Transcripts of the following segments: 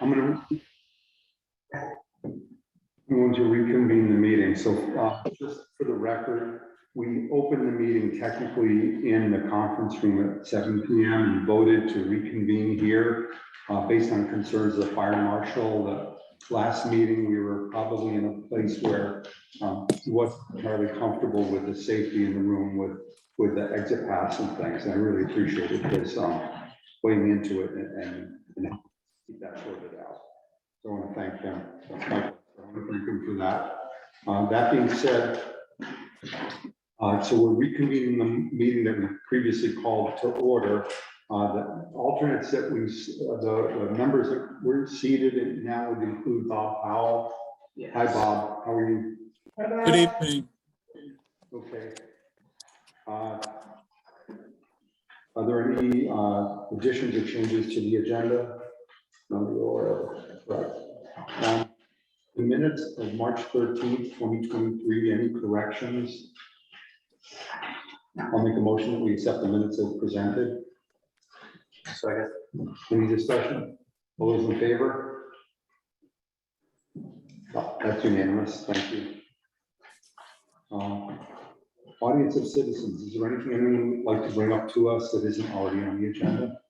I'm going to reconvene the meeting. So just for the record, we opened the meeting technically in the conference room at 7 p.m. and voted to reconvene here based on concerns of the fire marshal. The last meeting, we were probably in a place where he wasn't entirely comfortable with the safety in the room with the exit pass and things. And I really appreciated his weighing into it and keep that sorted out. So I want to thank them. I want to thank them for that. That being said, so we're reconvening the meeting that we previously called to order. The alternates that the members that were seated and now would include Bob Powell. Yes. Hi, Bob. How are you? Good evening. Okay. Are there any additions or changes to the agenda? Right. The minutes of March 13th, 2023, any corrections? I'll make a motion that we accept the minutes as presented. Second. Any discussion? All those in favor? Oh, that's unanimous. Thank you. Audience of citizens, is there anything anyone would like to bring up to us that isn't already on the agenda?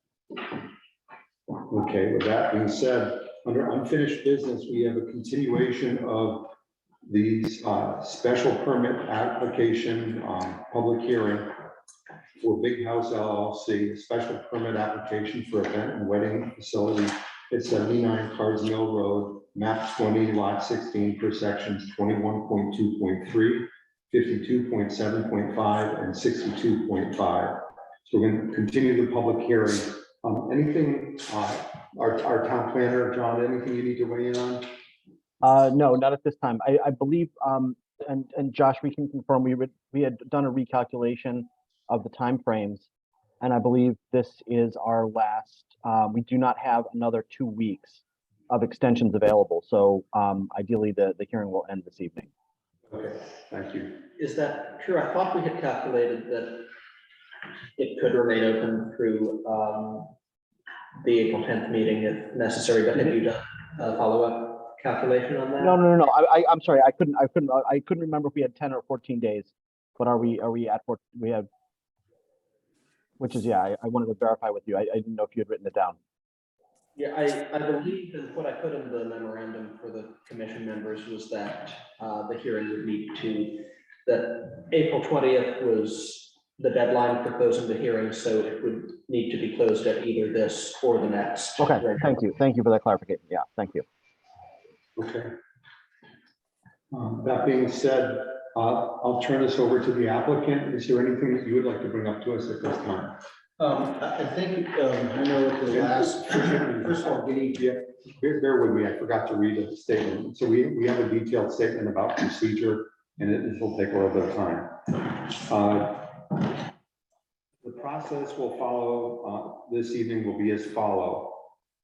Okay, with that being said, under unfinished business, we have a continuation of these special permit application public hearing for Big House LLC, a special permit application for event and wedding facility at 79 Cards Mill Road, map 20, lot 16 for sections 21.2.3, 52.7.5, and 62.5. So we're going to continue the public hearing. Anything, our town planner, John, anything you need to weigh in on? No, not at this time. I believe, and Josh, we can confirm we had done a recalculation of the timeframes, and I believe this is our last. We do not have another 2 weeks of extensions available, so ideally the hearing will end this evening. Okay, thank you. Is that true? I thought we had calculated that it could remain open through the April 10th meeting if necessary, but have you done a follow-up calculation on that? No. I'm sorry. I couldn't remember if we had 10 or 14 days, but are we at 14? We have, which is, yeah, I wanted to verify with you. I didn't know if you had written it down. Yeah, I believe that what I put in the memorandum for the commission members was that the hearing would need to, that April 20th was the deadline for closing the hearing, so it would need to be closed at either this or the next. Okay, thank you. Thank you for that clarification. Yeah, thank you. Okay. That being said, I'll turn this over to the applicant. Is there anything that you would like to bring up to us at this time? I think, I know at the last, first of all, Bear with me, I forgot to read a statement. So we have a detailed statement about procedure, and this will take a little bit of time. The process will follow this evening will be as follows.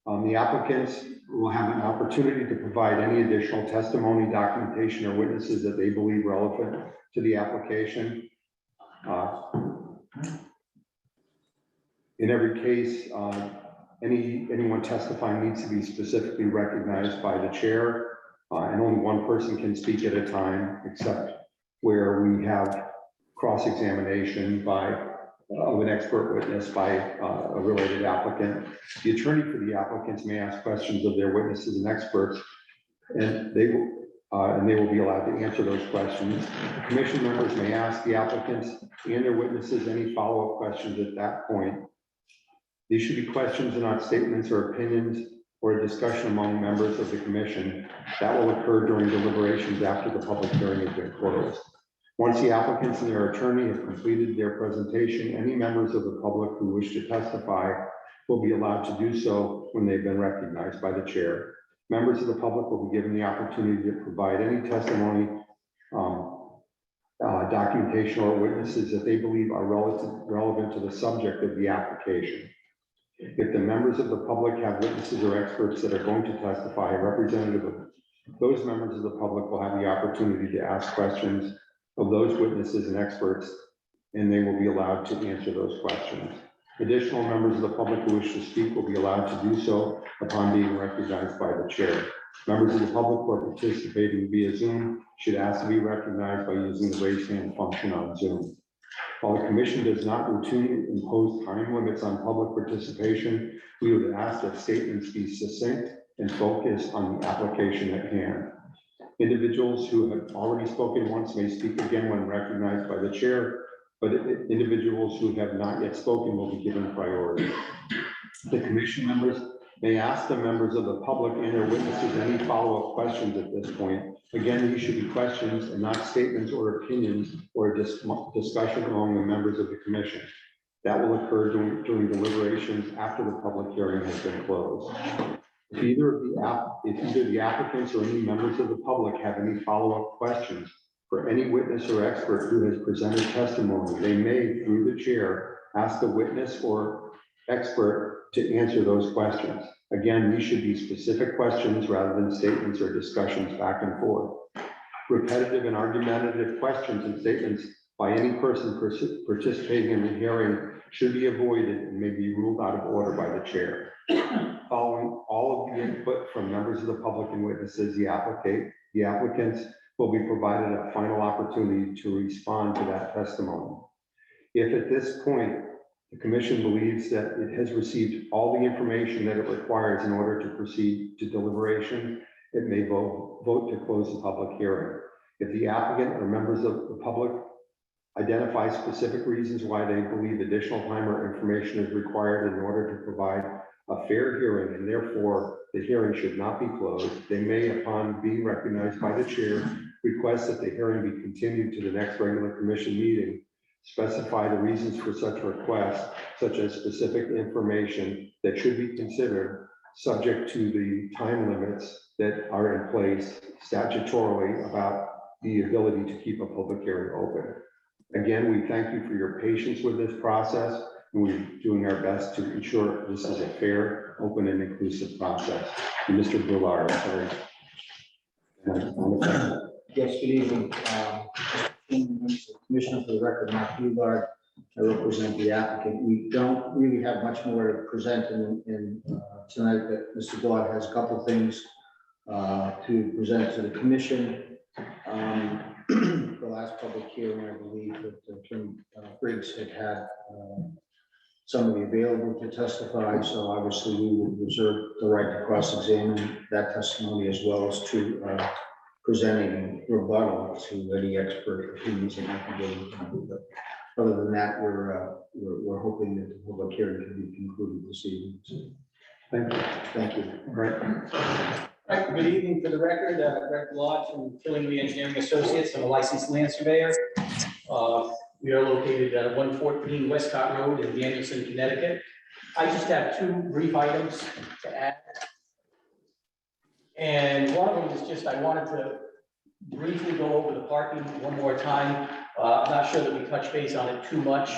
The applicants will have an opportunity to provide any additional testimony, documentation, or witnesses that they believe relevant to the application. In every case, anyone testifying needs to be specifically recognized by the chair, and only one person can speak at a time, except where we have cross-examination of an expert witness by a related applicant. The attorney for the applicants may ask questions of their witnesses and experts, and they will be allowed to answer those questions. The commission members may ask the applicants and their witnesses any follow-up questions at that point. These should be questions and not statements or opinions or a discussion among members of the commission that will occur during deliberations after the public hearing has been closed. Once the applicants and their attorney have completed their presentation, any members of the public who wish to testify will be allowed to do so when they've been recognized by the chair. Members of the public will be given the opportunity to provide any testimony, documentation, or witnesses that they believe are relevant to the subject of the application. If the members of the public have witnesses or experts that are going to testify, a representative of those members of the public will have the opportunity to ask questions of those witnesses and experts, and they will be allowed to answer those questions. Additional members of the public who wish to speak will be allowed to do so upon being recognized by the chair. Members of the public who are participating via Zoom should ask to be recognized by using the raise hand function on Zoom. While the commission does not routinely impose time limits on public participation, we would ask that statements be succinct and focus on the application at hand. Individuals who have already spoken once may speak again when recognized by the chair, but individuals who have not yet spoken will be given priority. The commission members may ask the members of the public and their witnesses any follow-up questions at this point. Again, these should be questions and not statements or opinions or discussion among the members of the commission. That will occur during deliberations after the public hearing has been closed. If either the applicants or any members of the public have any follow-up questions for any witness or expert who has presented testimony, they may, through the chair, ask the witness or expert to answer those questions. Again, these should be specific questions rather than statements or discussions back and forth. Repetitive and argumentative questions and statements by any person participating in the hearing should be avoided and may be ruled out of order by the chair. Following all of the input from members of the public and witnesses, the applicants will be provided a final opportunity to respond to that testimony. If at this point, the commission believes that it has received all the information that it requires in order to proceed to deliberation, it may vote to close the public hearing. If the applicant or members of the public identify specific reasons why they believe additional time or information is required in order to provide a fair hearing, and therefore the hearing should not be closed, they may, upon being recognized by the chair, request that the hearing be continued to the next regular commission meeting, specify the reasons for such requests, such as specific information that should be considered, subject to the time limits that are in place statutorily about the ability to keep a public hearing open. Again, we thank you for your patience with this process, and we're doing our best to ensure this is a fair, open, and inclusive process. And Mr. Goulart, I'm sorry. Yes, good evening. Commissioner, for the record, Mark Goulart, I represent the applicant. We don't really have much more to present in tonight, but Mr. Goulart has a couple of things to present to the commission. The last public hearing, I believe that Attorney Briggs had somebody available to testify, so obviously we will reserve the right to cross-examine that testimony as well as to presenting rebuttal to any expert opinions that might be able to. But other than that, we're hoping that the public hearing can be concluded this evening. So, Thank you. thank you. All right. All right, good evening. For the record, Greg Lodge from Killingley Engineering Associates. I'm a licensed land surveyor. We are located at 114 Westcott Road in Danielson, Connecticut. I just have two brief items to add. And one of them is just, I wanted to briefly go over the parking one more time. I'm not sure that we touch base on it too much.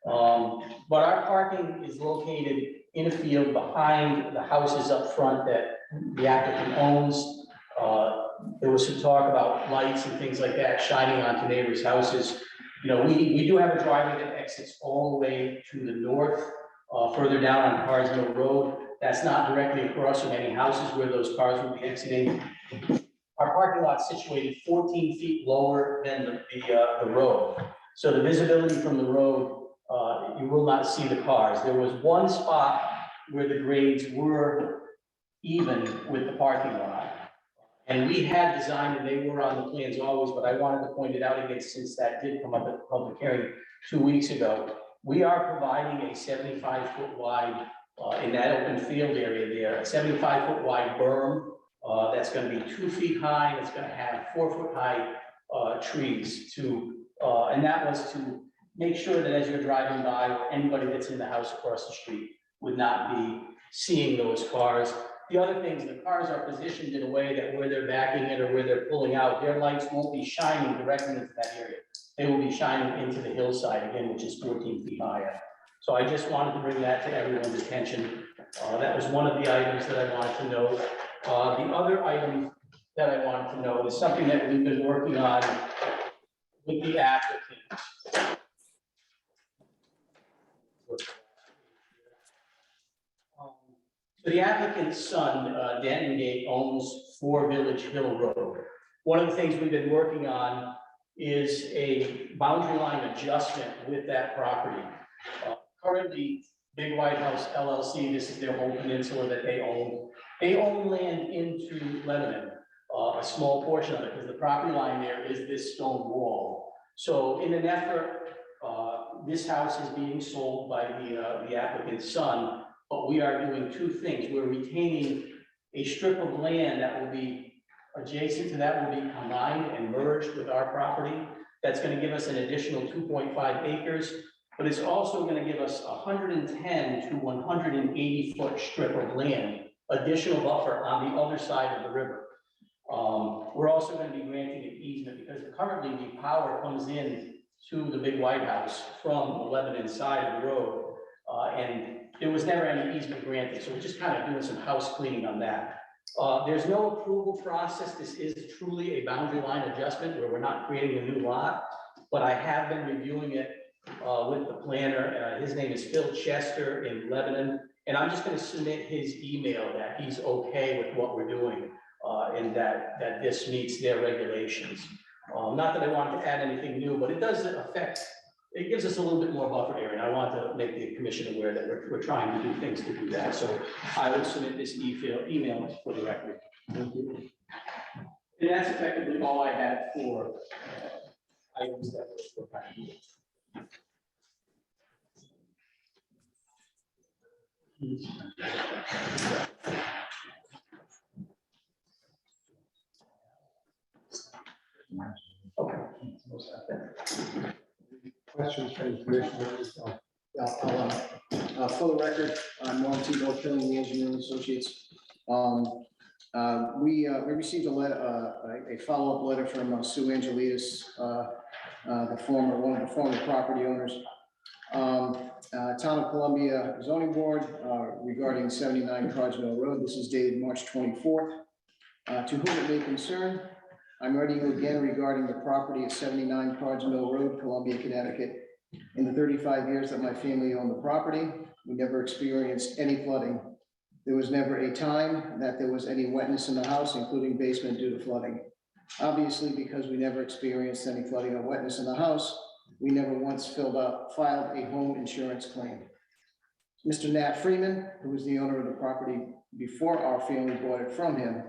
But our parking is located in a field behind the houses up front that the applicant owns. There was some talk about lights and things like that shining onto neighbors' houses. You know, we do have a driveway that exits all the way to the north, further down on Carsville Road. That's not directly across from any houses where those cars will be exiting. Our parking lot's situated 14 feet lower than the road. So the visibility from the road, you will not see the cars. There was one spot where the grades were even with the parking lot. And we had designed, and they were on the plans always, but I wanted to point it out again since that did come up at the public hearing 2 weeks ago. We are providing a 75-foot wide, in that open field area there, a 75-foot wide berm that's going to be 2 feet high, and it's going to have 4-foot high trees to, and that was to make sure that as you're driving by, or anybody that's in the house across the street would not be seeing those cars. The other things, the cars are positioned in a way that where they're backing in or where they're pulling out, their lights won't be shining directly into that area. They will be shining into the hillside again, which is 14 feet higher. So I just wanted to bring that to everyone's attention. That was one of the items that I wanted to know. The other item that I wanted to know is something that we've been working on with the applicant. So the applicant's son, Danton Gate, owns 4 Village Hill Road. One of the things we've been working on is a boundary line adjustment with that property. Currently, Big White House LLC, this is their whole peninsula that they own. They own land into Lebanon, a small portion of it, because the property line there is this stone wall. So in an effort, this house is being sold by the applicant's son, but we are doing 2 things. We're retaining a strip of land that will be adjacent to that, will be combined and merged with our property. That's going to give us an additional 2.5 acres, but it's also going to give us 110 to 180 foot strip of land, additional buffer on the other side of the river. We're also going to be granting an easement because currently the power comes in to the Big White House from the Lebanon side of the road, and there was never any easement granted, so we're just kind of doing some house cleaning on that. There's no approval process. This is truly a boundary line adjustment where we're not creating a new lot, but I have been reviewing it with the planner. His name is Phil Chester in Lebanon, and I'm just going to submit his email that he's okay with what we're doing and that this meets their regulations. Not that I want to add anything new, but it does affect, it gives us a little bit more buffer area, and I want to make the commission aware that we're trying to do things to do that. So I will submit this email for the record. Thank you. And that's effectively all I had for items that were kind Questions from commissioners? For the record, I'm Warren Tebow, Killing the Engineering Associates. We received a letter, a follow-up letter from Sue Angelides, one of the former property owners. Town of Columbia Zoning Board regarding 79 Cards Mill Road. This is dated March 24th. To whom it may concern, I'm writing you again regarding the property at 79 Cards Mill Road, Columbia, Connecticut. In the 35 years that my family owned the property, we never experienced any flooding. There was never a time that there was any wetness in the house, including basement due to flooding. Obviously, because we never experienced any flooding or wetness in the house, we never once filed a home insurance claim. Mr. Nat Freeman, who was the owner of the property before our family bought it from him,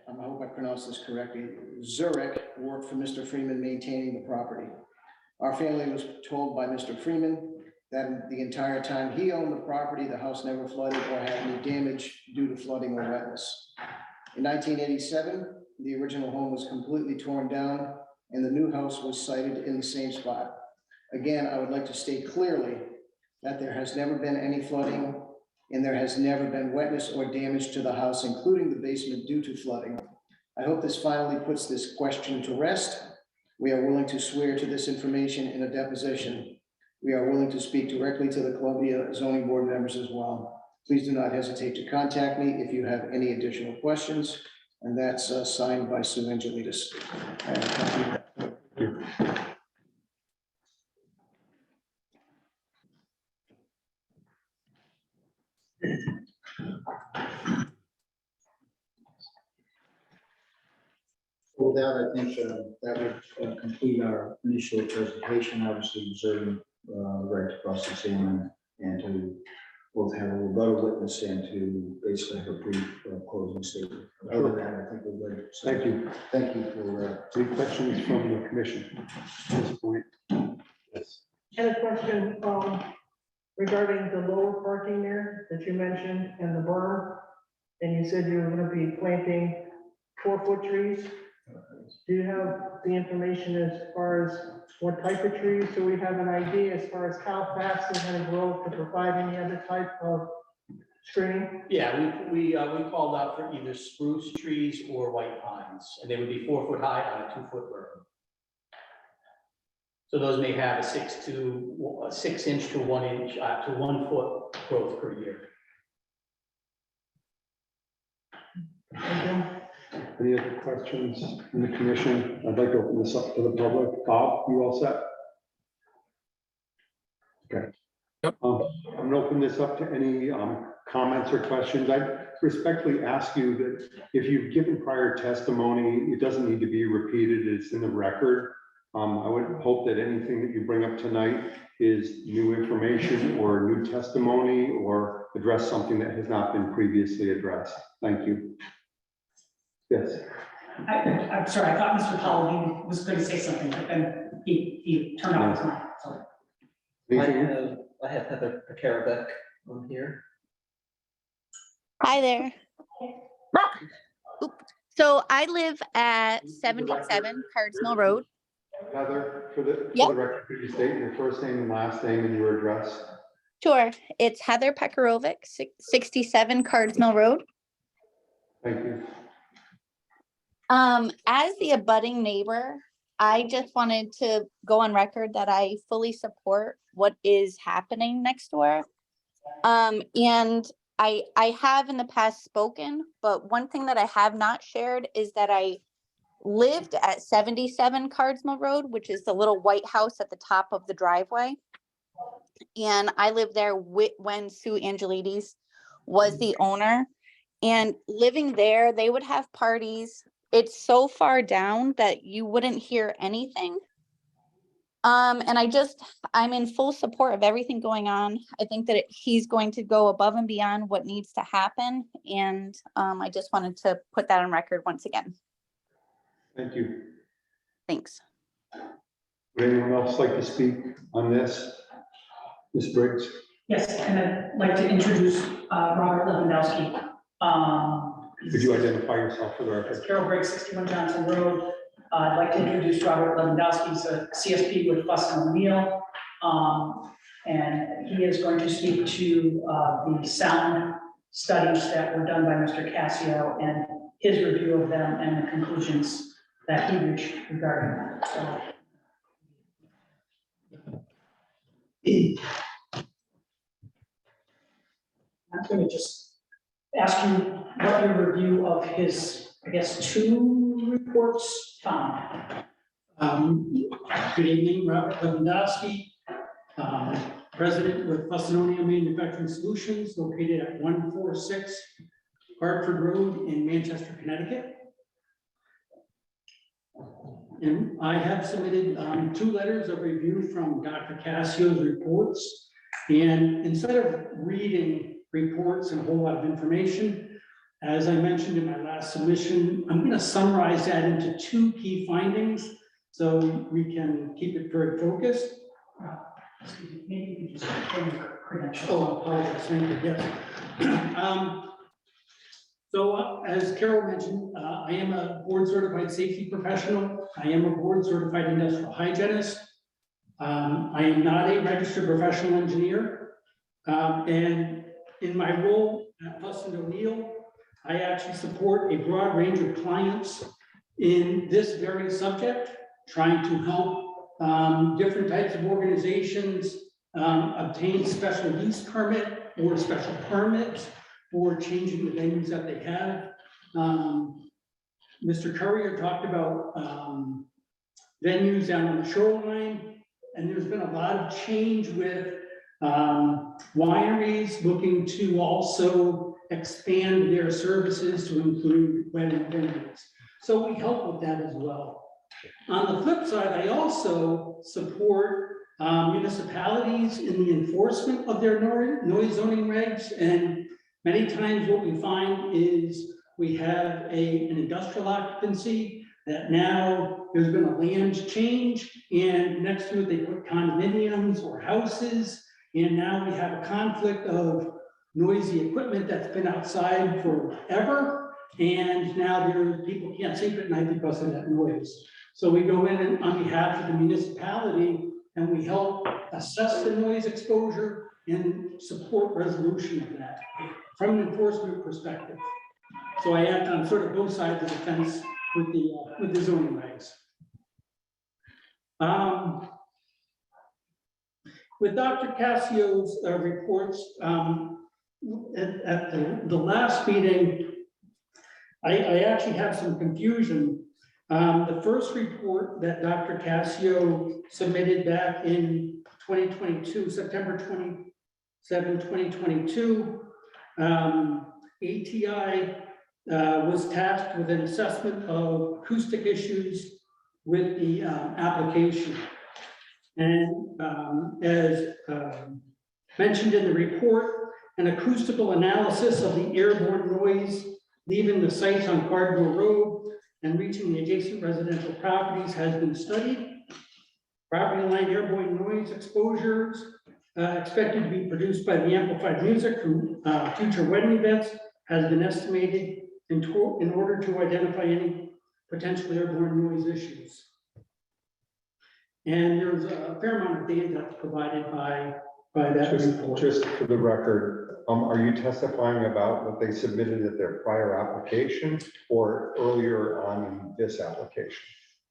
I hope I pronounced this correctly, Zurich worked for Mr. Freeman maintaining the property. Our family was told by Mr. Freeman that the entire time he owned the property, the house never flooded or had any damage due to flooding or wetness. In 1987, the original home was completely torn down and the new house was sited in the same spot. Again, I would like to state clearly that there has never been any flooding and there has never been wetness or damage to the house, including the basement due to flooding. I hope this finally puts this question to rest. We are willing to swear to this information in a deposition. We are willing to speak directly to the Columbia Zoning Board members as well. Please do not hesitate to contact me if you have any additional questions. And that's signed by Sue Angelides. With that, I think that would complete our initial presentation, obviously reserving right to cross-examine and to both have a rebuttal witness and to basically have a brief closing statement. Other than that, I think we're good. So, Thank you. Thank you for Any questions from the commission at this point? Yes. I had a question regarding the lower parking there that you mentioned and the berm. And you said you were going to be planting 4-foot trees. Do you have the information as far as what type of trees? So we have an idea as far as how fast they're going to grow to provide any other type of screening? Yeah, we called out for either spruce trees or white pines, and they would be 4 foot high on a 2-foot berm. So those may have a 6 inch to 1 inch to 1 foot growth per year. Any other questions from the commission? I'd like to open this up to the public. Bob, you all set? Okay. I'm gonna open this up to any comments or questions. I respectfully ask you that if you've given prior testimony, it doesn't need to be repeated, it's in the record. I would hope that anything that you bring up tonight is new information or new testimony or address something that has not been previously addressed. Thank you. Yes. I'm sorry, I thought Mr. Powell was going to say something, but then he turned off his mic, so. Anything? I have Heather Pekarovec on here. Hi there. Oops. So I live at 77 Cards Mill Road. Heather, for the Yep. record, could you state your first name and last name and your address? Sure. It's Heather Pekarovic, 67 Cards Mill Road. Thank you. As the abutting neighbor, I just wanted to go on record that I fully support what is happening next door. And I have in the past spoken, but one thing that I have not shared is that I lived at 77 Cardsmill Road, which is the little white house at the top of the driveway. And I lived there when Sue Angelides was the owner. And living there, they would have parties. It's so far down that you wouldn't hear anything. And I'm in full support of everything going on. I think that he's going to go above and beyond what needs to happen. And I just wanted to put that on record once again. Thank you. Thanks. Would anyone else like to speak on this? Ms. Briggs? Yes, and I'd like to introduce Robert Lewandowski. Could you identify yourself for the record? Carol Briggs, 61 Johnson Road. I'd like to introduce Robert Lewandowski. He's a CSP with Fussin O'Neill. And he is going to speak to the sound studies that were done by Mr. Cassio and his review of them and the conclusions that he reached regarding that. So. I'm going to just ask you what your review of his, I guess, 2 reports found. Good evening, Robert Lewandowski, President with Fussin O'Neill Manufacturing Solutions, located at 146 Hartford Road in Manchester, Connecticut. And I have submitted 2 letters of review from Dr. Cassio's reports. And instead of reading reports and a whole lot of information, as I mentioned in my last submission, I'm going to summarize that into 2 key findings so we can keep it very focused. Excuse me, maybe you could just put your credentials. Oh, I apologize, thank you, yes. So as Carol mentioned, I am a board certified safety professional. I am a board certified industrial hygienist. I am not a registered professional engineer. And in my role at Fussin O'Neill, I actually support a broad range of clients in this very subject, trying to help different types of organizations obtain special use permit or special permits for changing the venues that they have. Mr. Currier talked about venues down on the shoreline, and there's been a lot of change with wineries looking to also expand their services to include wedding venues. So we help with that as well. On the flip side, I also support municipalities in the enforcement of their noise zoning regs. And many times what we find is we have an industrial occupancy that now there's been a land change, and next to it, they put condominiums or houses. And now we have a conflict of noisy equipment that's been outside forever. And now people can't sleep at night because of that noise. So we go in and on behalf of the municipality, and we help assess the noise exposure and support resolution of that from an enforcement perspective. So I act on sort of both sides of the fence with the zoning regs. With Dr. Cassio's reports, at the last meeting, I actually have some confusion. The first report that Dr. Cassio submitted back in 2022, September 7/2022. ATI was tasked with an assessment of acoustic issues with the application. And as mentioned in the report, an acoustical analysis of the airborne noise leaving the site on Cardinal Road and reaching the adjacent residential properties has been studied. Property line airborne noise exposures expected to be produced by the amplified music from future wedding events has been estimated in order to identify any potential airborne noise issues. And there's a fair amount of data that's provided by that report. Just for the record, are you testifying about what they submitted at their prior application or earlier on in this application?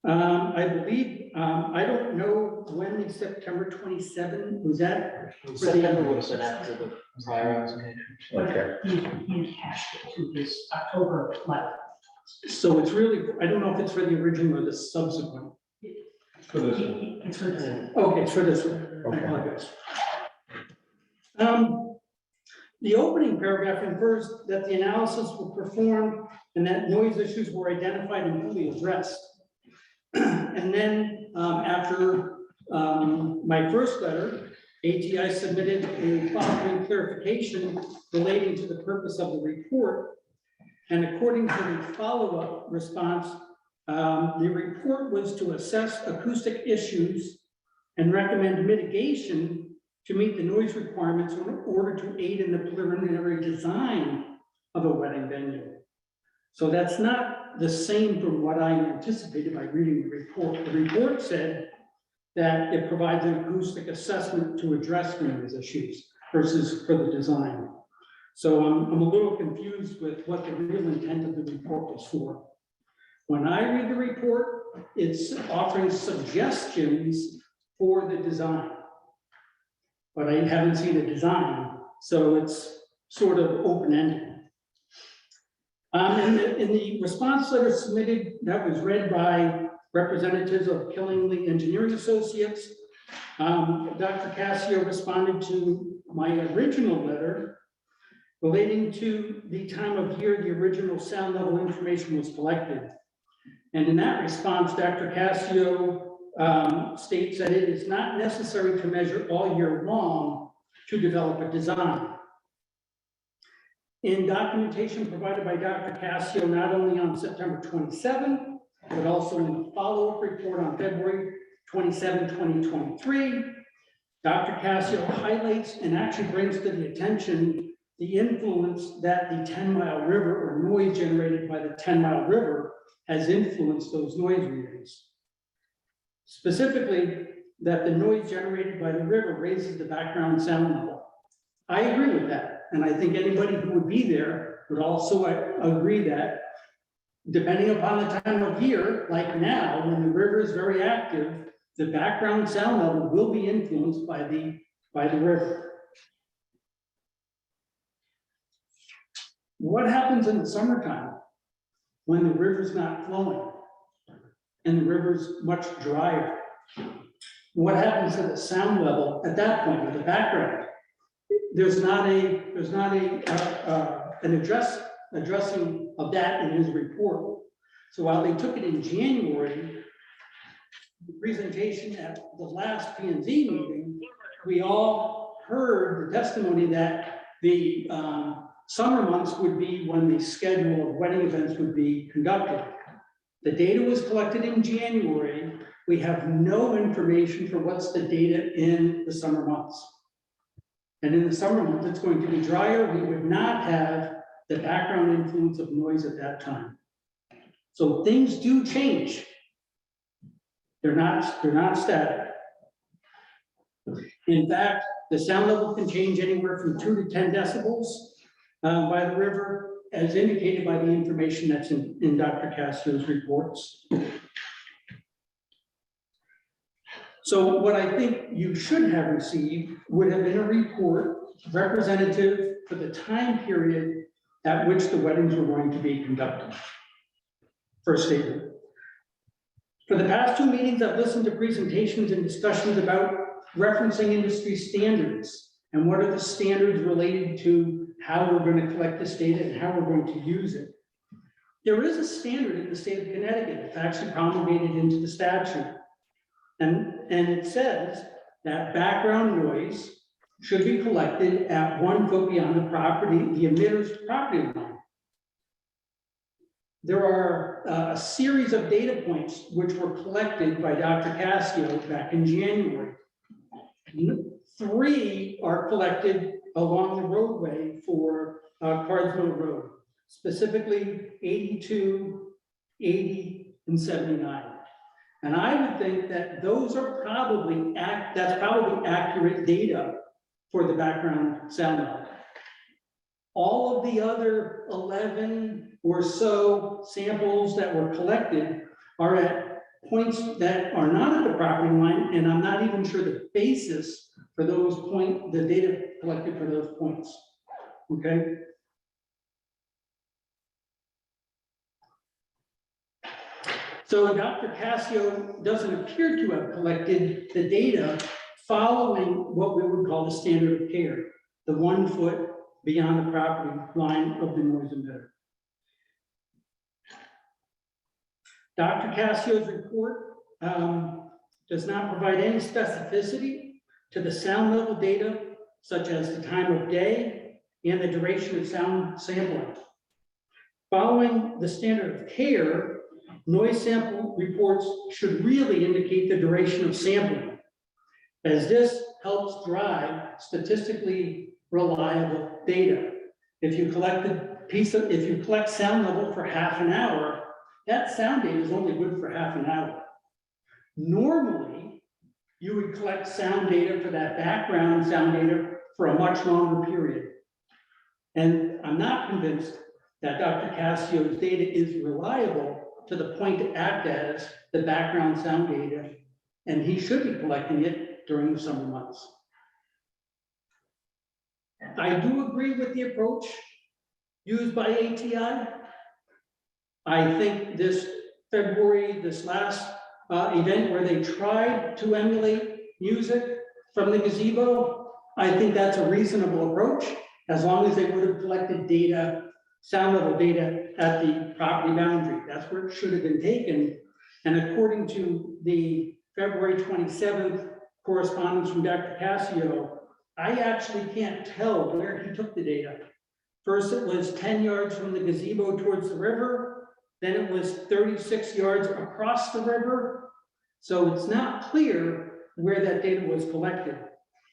I believe, I don't know when the September 27 was that. September would have been after the prior application. Okay. He attached it to his October letter. So it's really, I don't know if it's for the original or the subsequent. For this It's for this. Okay, it's for this one. I Okay. apologize. The opening paragraph infers that the analysis was performed and that noise issues were identified and fully addressed. And then after my first letter, ATI submitted a following clarification relating to the purpose of the report. And according to the follow-up response, the report was to assess acoustic issues and recommend mitigation to meet the noise requirements in order to aid in the preliminary design of a wedding venue. So that's not the same from what I anticipated by reading the report. The report said that it provides an acoustic assessment to address noise issues versus for the design. So I'm a little confused with what the real intent of the report was for. When I read the report, it's offering suggestions for the design. But I haven't seen a design, so it's sort of open-ended. In the response letter submitted that was read by representatives of Killingly Engineering Associates, Dr. Cassio responded to my original letter relating to the time of year the original sound level information was collected. And in that response, Dr. Cassio states that it is not necessary to measure all year long to develop a design. In documentation provided by Dr. Cassio, not only on September 27, but also in the follow-up report on February 27, 2023, Dr. Cassio highlights and actually brings to the attention the influence that the 10-mile river or noise generated by the 10-mile river has influenced those noise readings. Specifically, that the noise generated by the river raises the background sound level. I agree with that, and I think anybody who would be there would also agree that depending upon the time of year, like now, when the river is very active, the background sound level will be influenced by the river. What happens in the summertime when the river's not flowing and the river's much drier? What happens to the sound level at that point with the background? There's not an addressing of that in his report. So while they took it in January, the presentation at the last P&Z meeting, we all heard the testimony that the summer months would be when the schedule of wedding events would be conducted. The data was collected in January. We have no information for what's the data in the summer months. And in the summer months, it's going to be drier. We would not have the background influence of noise at that time. So things do change. They're not static. In fact, the sound level can change anywhere from 2 to 10 decibels by the river, as indicated by the information that's in Dr. Cassio's reports. So what I think you should have received would have been a report representative for the time period at which the weddings were going to be conducted. First statement. For the past 2 meetings, I've listened to presentations and discussions about referencing industry standards And what are the standards related to how we're going to collect this data and how we're going to use it? There is a standard in the state of Connecticut. It's actually promulgated into the statute. And it says that background noise should be collected at 1 foot beyond the emitter's property line. There are a series of data points which were collected by Dr. Cassio back in January. 3 are collected along the roadway for Cardsville Road, specifically 82, 80, and 79. And I would think that those are probably that's probably accurate data for the background sound level. All of the other 11 or so samples that were collected are at points that are not at the property line, and I'm not even sure the basis for those the data collected for those points, okay? So Dr. Cassio doesn't appear to have collected the data following what we would call the standard of care, the 1 foot beyond the property line of the noise emitter. Dr. Cassio's report does not provide any specificity to the sound level data, such as the time of day and the duration of sound sampling. Following the standard of care, noise sample reports should really indicate the duration of sampling, as this helps drive statistically reliable data. If you collect sound level for half an hour, that sound data is only good for half an hour. Normally, you would collect sound data for that background sound data for a much longer period. And I'm not convinced that Dr. Cassio's data is reliable to the point to act as the background sound data, and he should be collecting it during the summer months. I do agree with the approach used by ATI. I think this last event where they tried to emulate music from the gazebo, I think that's a reasonable approach, as long as they would have collected data, sound level data at the property boundary. That's where it should have been taken. And according to the February 27th correspondence from Dr. Cassio, I actually can't tell where he took the data. First, it was 10 yards from the gazebo towards the river. Then it was 36 yards across the river. So it's not clear where that data was collected.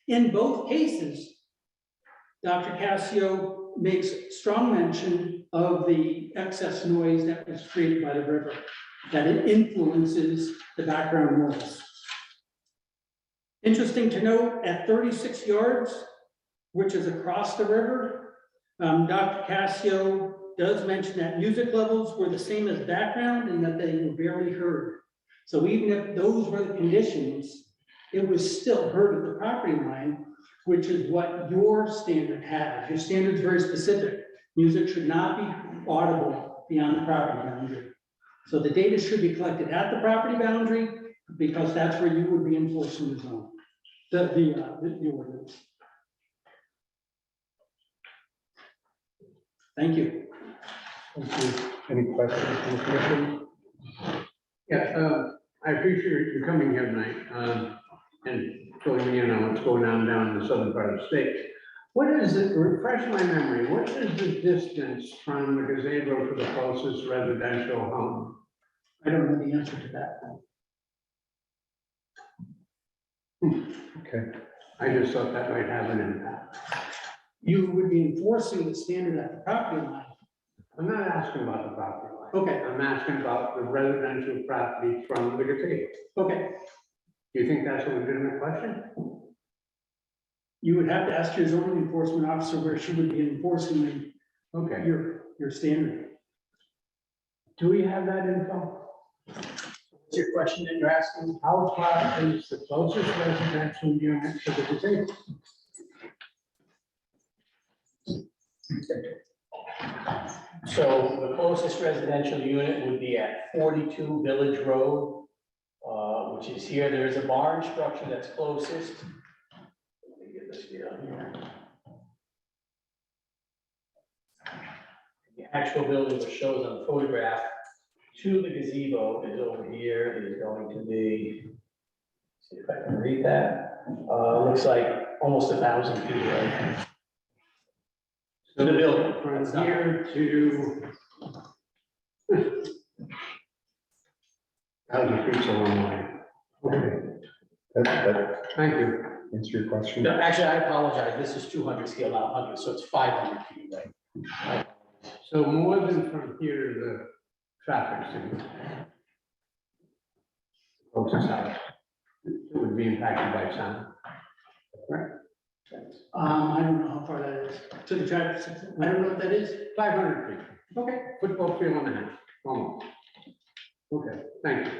In both cases, Dr. Cassio makes strong mention of the excess noise that was created by the river, that it influences the background noise. Interesting to note, at 36 yards, which is across the river, Dr. Cassio does mention that music levels were the same as background and that they were barely heard. So even if those were the conditions, it was still heard at the property line, which is what your standard has. Your standard is very specific. Music should not be audible beyond the property boundary. So the data should be collected at the property boundary, because that's where you would be enforcing the zone, the ordinance. Thank you. Thank you. Any questions from the commission? Yeah, I appreciate you coming here tonight, and filling me in on what's going on down in the southern part of the state. What is it, refresh my memory, what is the distance from the gazebo to the closest residential home? I don't know the answer to that. Okay. I just thought that might have an impact. You would be enforcing the standard at the property line. I'm not asking about the property line. Okay, I'm asking about the residential property from the gazebo. okay. Do you think that's a legitimate question? You would have to ask your zoning enforcement officer where she would be enforcing Okay. your standard. Do we have that info? What's your question that you're asking? How far is the closest residential unit to the gazebo? So the closest residential unit would be at 42 Village Road, which is here. There's a barn structure that's closest. Let me get this down here. actual building which shows on the photograph to the gazebo is over here, is going to be, see if I can read that, looks like almost 1,000 feet away. So The building. from here to. 1,000 feet's a long way. Okay, thank you. Answer your question. No, actually, I apologize, this is 200 scale, not 100, so it's 500 feet away. So more than from here to the traffic signal. Closest house. It would be impacted by sound. Right? I don't know how far that is to the traffic. I don't know what that is. 500 feet. Okay. Football field and a half, almost. Okay, thank you.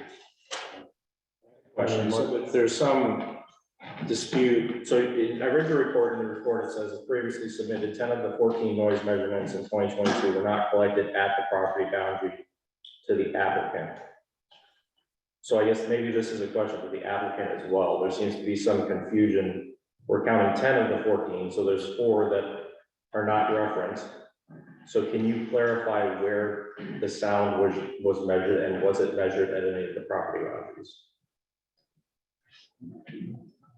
Question, so if there's some dispute, so I read the report, and the report, it says it previously submitted 10 of the 14 noise measurements in 2022 were not collected at the property boundary to the applicant. So I guess maybe this is a question for the applicant as well. There seems to be some confusion. We're counting 10 of the 14, so there's 4 that are not referenced. So can you clarify where the sound was measured, and was it measured at any of the property boundaries?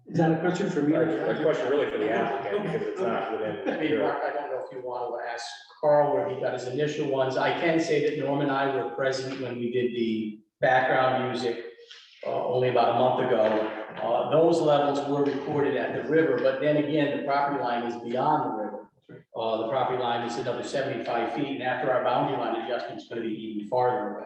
Is that a question for me? A question really for the applicant, because it's not I within mean, your. Mark, I don't know if you want to ask Carl where he got his initial ones. I can say that Norm and I were present when we did the background music only about a month ago. Those levels were recorded at the river, but then again, the property line is beyond the river. The property line is another 75 feet, and after our boundary line adjustment, it's going to be even farther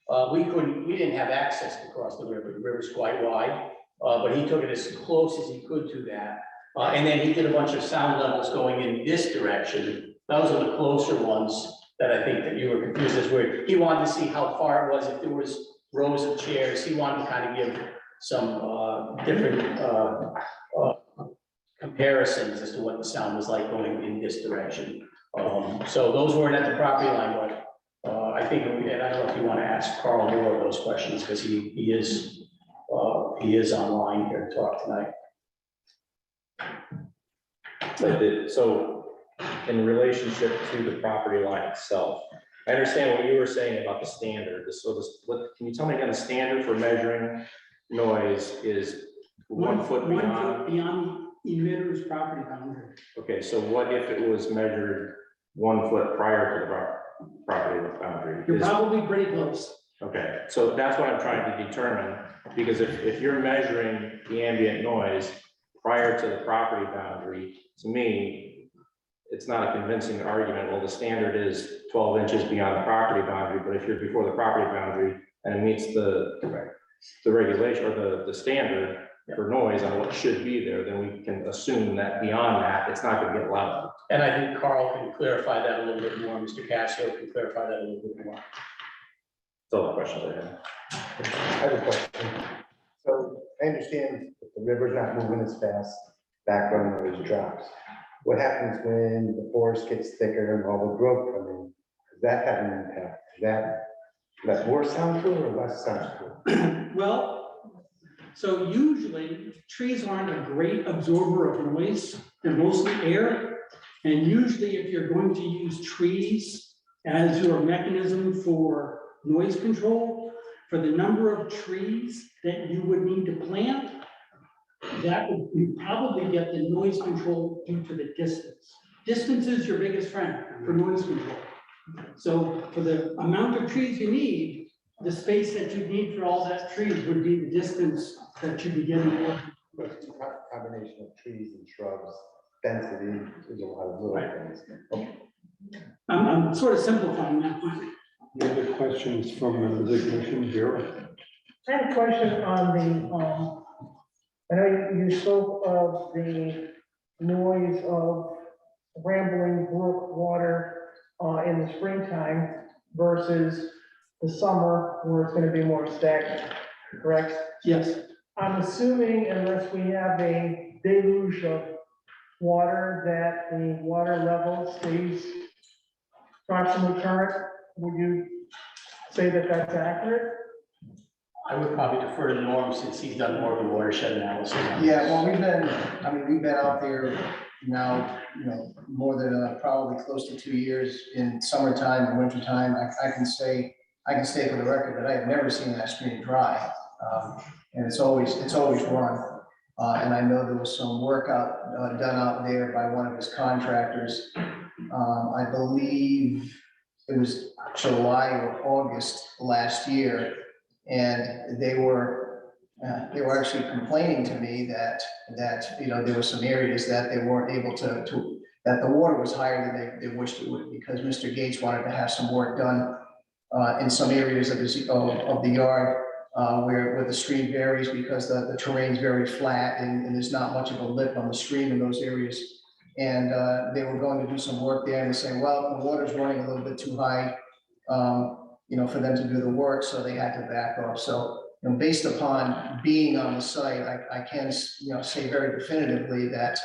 away. We didn't have access to cross the river. The river's quite wide, but he took it as close as he could to that. And then he did a bunch of sound levels going in this direction. Those are the closer ones that I think that you were confused as where he wanted to see how far it was, if there was rows of chairs. He wanted to kind of give some different comparisons as to what the sound was like going in this direction. So those weren't at the property line, but I think, and I don't know if you want to ask Carl more of those questions, because he is online here to talk tonight. So in relationship to the property line itself, I understand what you were saying about the standard. Can you tell me again, the standard for measuring noise is 1 foot 1 beyond? foot beyond emitter's property boundary. Okay, so what if it was measured 1 foot prior to the property boundary? You're probably pretty close. Okay, so that's what I'm trying to determine, because if you're measuring the ambient noise prior to the property boundary, to me, it's not a convincing argument. Well, the standard is 12 inches beyond the property boundary, but if you're before the property boundary and it meets the regulation or the standard for noise on what should be there, then we can assume that beyond that, it's not going to get loud. And I think Carl can clarify that a little bit more. Mr. Casio can clarify that a little bit more. That's all the questions I have. I have a question. So I understand if the river's not moving as fast, background noise drops. What happens when the forest gets thicker and all the growth come in? Does that have an impact? Is that more sound to it or less sound to it? Well, so usually trees aren't a great absorber of noise. They're mostly air. And usually if you're going to use trees as your mechanism for noise control, for the number of trees that you would need to plant, you probably get the noise control due to the distance. Distance is your biggest friend for noise control. So for the amount of trees you need, the space that you need for all that trees would be the distance that you'd be getting. It's a combination of trees and shrubs, density, there's a lot of little things. Okay. I'm sort of simplifying that one. Any other questions from the commission here? I had a question on the, I know you spoke of the noise of rambling brook water in the springtime versus the summer where it's gonna be more stagnant, correct? Yes. I'm assuming unless we have a deluge of water, that the water level stays approximately current. Would you say that that's accurate? I would probably defer to Norm since he's done more of the watershed analysis. Yeah, well, we've been out there now, more than probably close to 2 years in summertime and wintertime, I can say for the record that I have never seen that stream dry. And it's always run. And I know there was some work done out there by one of his contractors. I believe it was July or August last year. And they were actually complaining to me that there were some areas that they weren't able to that the water was higher than they wished it would, because Mr. Gates wanted to have some work done in some areas of the yard where the stream varies, because the terrain's very flat and there's not much of a lip on the stream in those areas. And they were going to do some work there, and they say, well, the water's running a little bit too high, for them to do the work, so they had to back off. So, based upon being on the site, I can, say very definitively that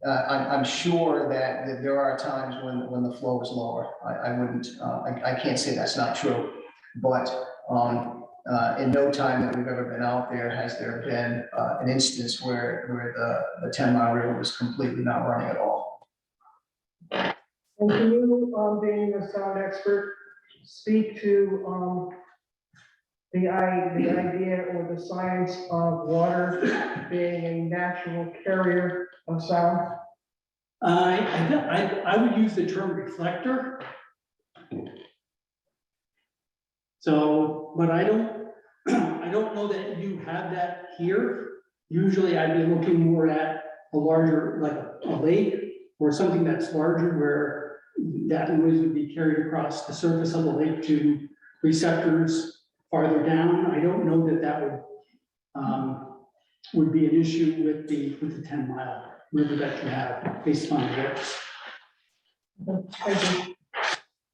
I'm sure that there are times when the flow is lower. I can't say that's not true, but in no time that we've ever been out there has there been an instance where the 10 Mile River was completely not running at all. And can you, being a sound expert, speak to the idea or the science of water being a natural carrier of sound? I would use the term reflector. So, but I don't know that you have that here. Usually I'd be looking more at a larger, like a lake or something that's larger, where that noise would be carried across the surface of the lake to receptors farther down. I don't know that would be an issue with the 10 Mile River that you have based on the works. Thank you.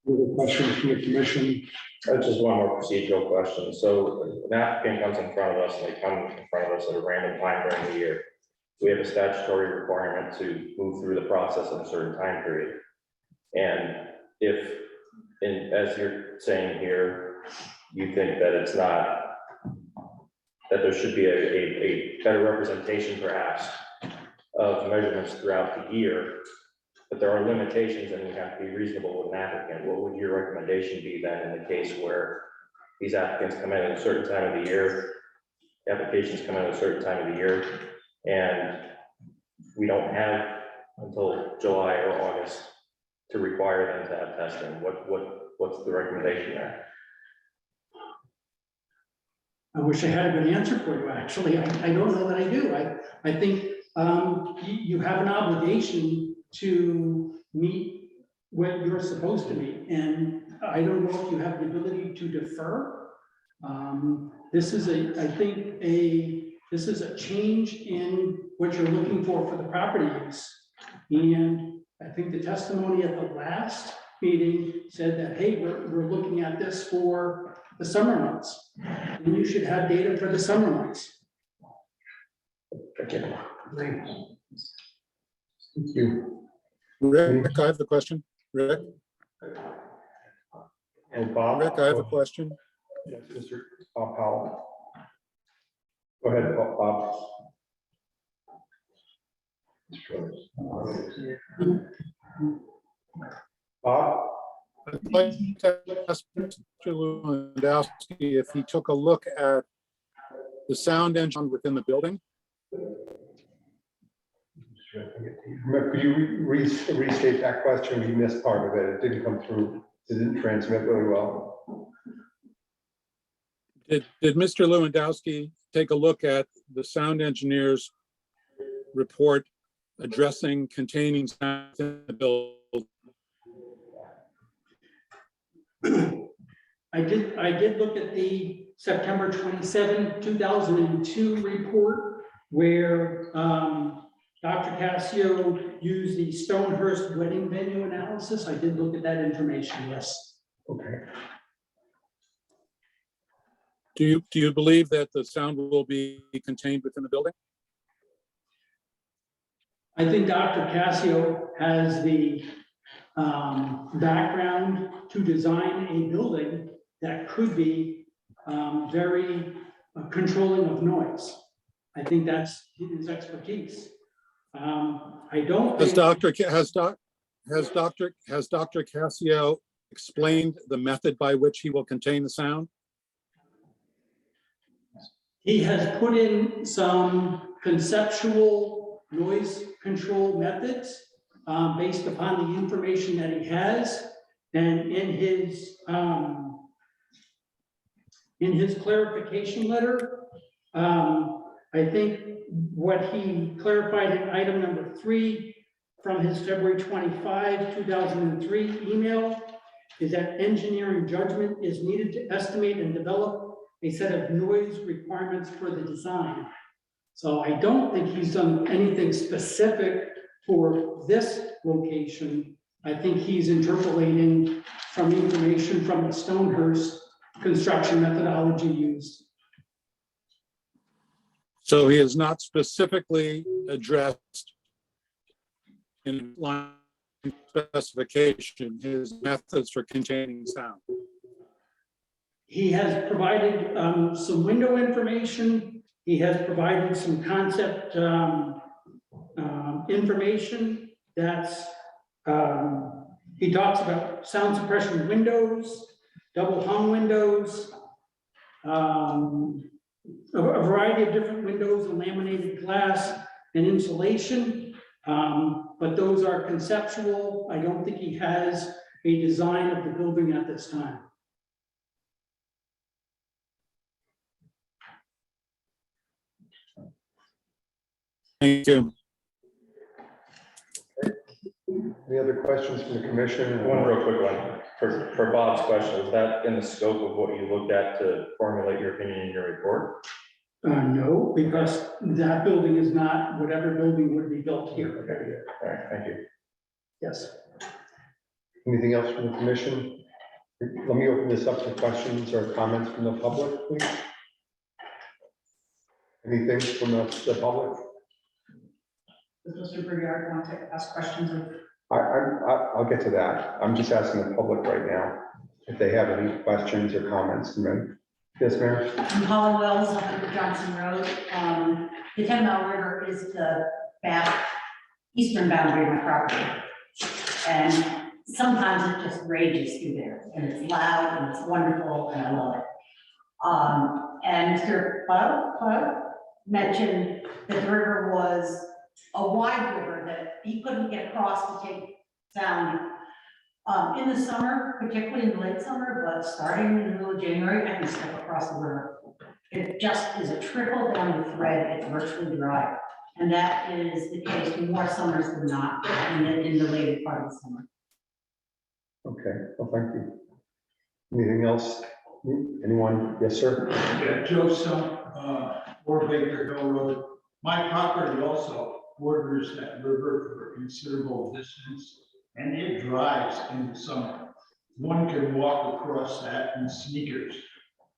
Other questions from the commission? Just one more procedural question. So an applicant comes in front of us and they come in front of us at a random time during the year. We have a statutory requirement to move through the process in a certain time period. And as you're saying here, you think that it's not, that there should be a better representation perhaps of measurements throughout the year, but there are limitations and we have to be reasonable with an applicant. What would your recommendation be then in the case where these applicants come in at a certain time of the year, applications come in at a certain time of the year, and we don't have until July or August to require them to have testing? What's the recommendation there? I wish I had a good answer for you, actually. I don't know that I do. I think you have an obligation to meet what you're supposed to meet. And I don't know if you have the ability to defer. This is I think this is a change in what you're looking for the property use. And I think the testimony at the last meeting said that, hey, we're looking at this for the summer months. And you should have data for the summer months. Thank you. Rick, I have a question. Rick, And Bob? Rick, I have a question. Yes, Mr. Bob Powell. Go ahead, Bob. Bob? I'd like to ask Mr. Lewandowski if he took a look at the sound engine within the building. Could you restate that question? We missed part of it. It didn't come through. It didn't transmit really well. Did Mr. Lewandowski take a look at the sound engineer's report addressing containing sound in the building? I did look at the September 27, 2002 report where Dr. Cassio used the Stonehurst wedding venue analysis. I did look at that information, yes. Okay. Do you believe that the sound will be contained within the building? I think Dr. Cassio has the background to design a building that could be very controlling of noise. I think that's his expertise. I don't Has think, Dr. Cassio explained the method by which he will contain the sound? he has put in some conceptual noise control methods based upon the information that he has. And in his clarification letter, I think what he clarified in item number 3 from his February 25, 2003 email is that engineering judgment is needed to estimate and develop a set of noise requirements for the design. So I don't think he's done anything specific for this location. I think he's interpolating from information from the Stonehurst construction methodology used. So he has not specifically addressed in line specification his methods for containing sound. He has provided some window information. He has provided some concept information that's, he talks about sound suppression windows, double hung windows, a variety of different windows and laminated glass and insulation. But those are conceptual. I don't think he has a design of the building at this time. Thank you. Any other questions from the commission? One real quick one, for Bob's question, is that in the scope of what you looked at to formulate your opinion in your report? No, because that building is not whatever building would be built here. Okay, all right, thank you. Yes. Anything else from the commission? Let me open this up to questions or comments from the public, please. Anything from the public? Does Mr. Brigard want to ask questions of? I'll get to that. I'm just asking the public right now if they have any questions or comments. Yes, Mayor? I'm Paula Wells, 100 Johnson Road. The 10 Mile River is the eastern boundary of my property. And sometimes it just rages through there, and it's loud and it's wonderful, and I love it. And Mr. Cloud mentioned that the river was a wide river that he couldn't get across to take sound in the summer, particularly in the late summer, but starting in the middle of January, I can step across the river. It just is a trickle down the thread, it's virtually dry. And that is the case more summers than not, in the later part of the summer. Okay, well, thank you. Anything else? Anyone? Yes, sir? Yeah, Joe Stump, 4 Baker Hill Road. My property also borders that river for a considerable distance, and it dries in the summer. One can walk across that in sneakers.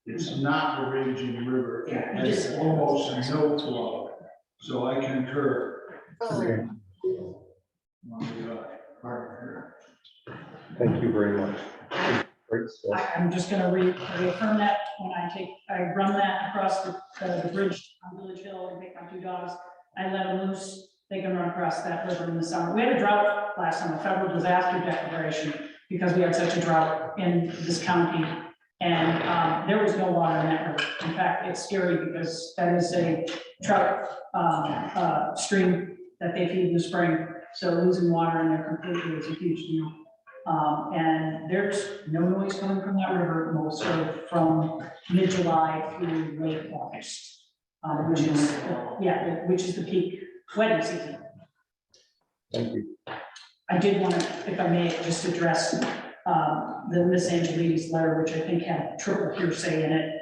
It's not a raging river. Yeah, It's almost no flow. So I concur. Okay. My partner. Thank you very much. Great stuff. I'm just gonna reaffirm that when I run that across the bridge on Village Hill and take my 2 dogs. I let them loose, they can run across that river in the summer. We had a drought last summer, federal disaster declaration, because we had such a drought in this county. And there was no water in that river. In fact, it's scary because that is a trout stream that they feed in the spring. So losing water in there completely is a huge deal. And there's no noise coming from that river, most of from mid-July through late August. Which is the peak wedding season. Thank you. I did want to, if I may, just address the Miss Angelides letter, which I think had triple hearsay in it.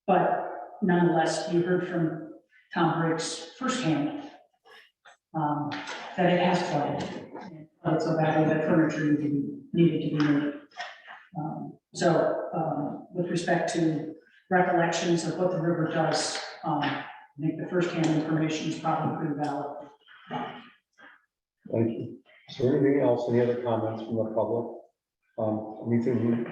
But nonetheless, you heard from Tom Briggs firsthand that it has flooded. It's so badly that furniture needed to be moved. With respect to recollections of what the river does, I think the firsthand information is probably pretty valid. Thank you. Is there anything else? Any other comments from the public? Anything from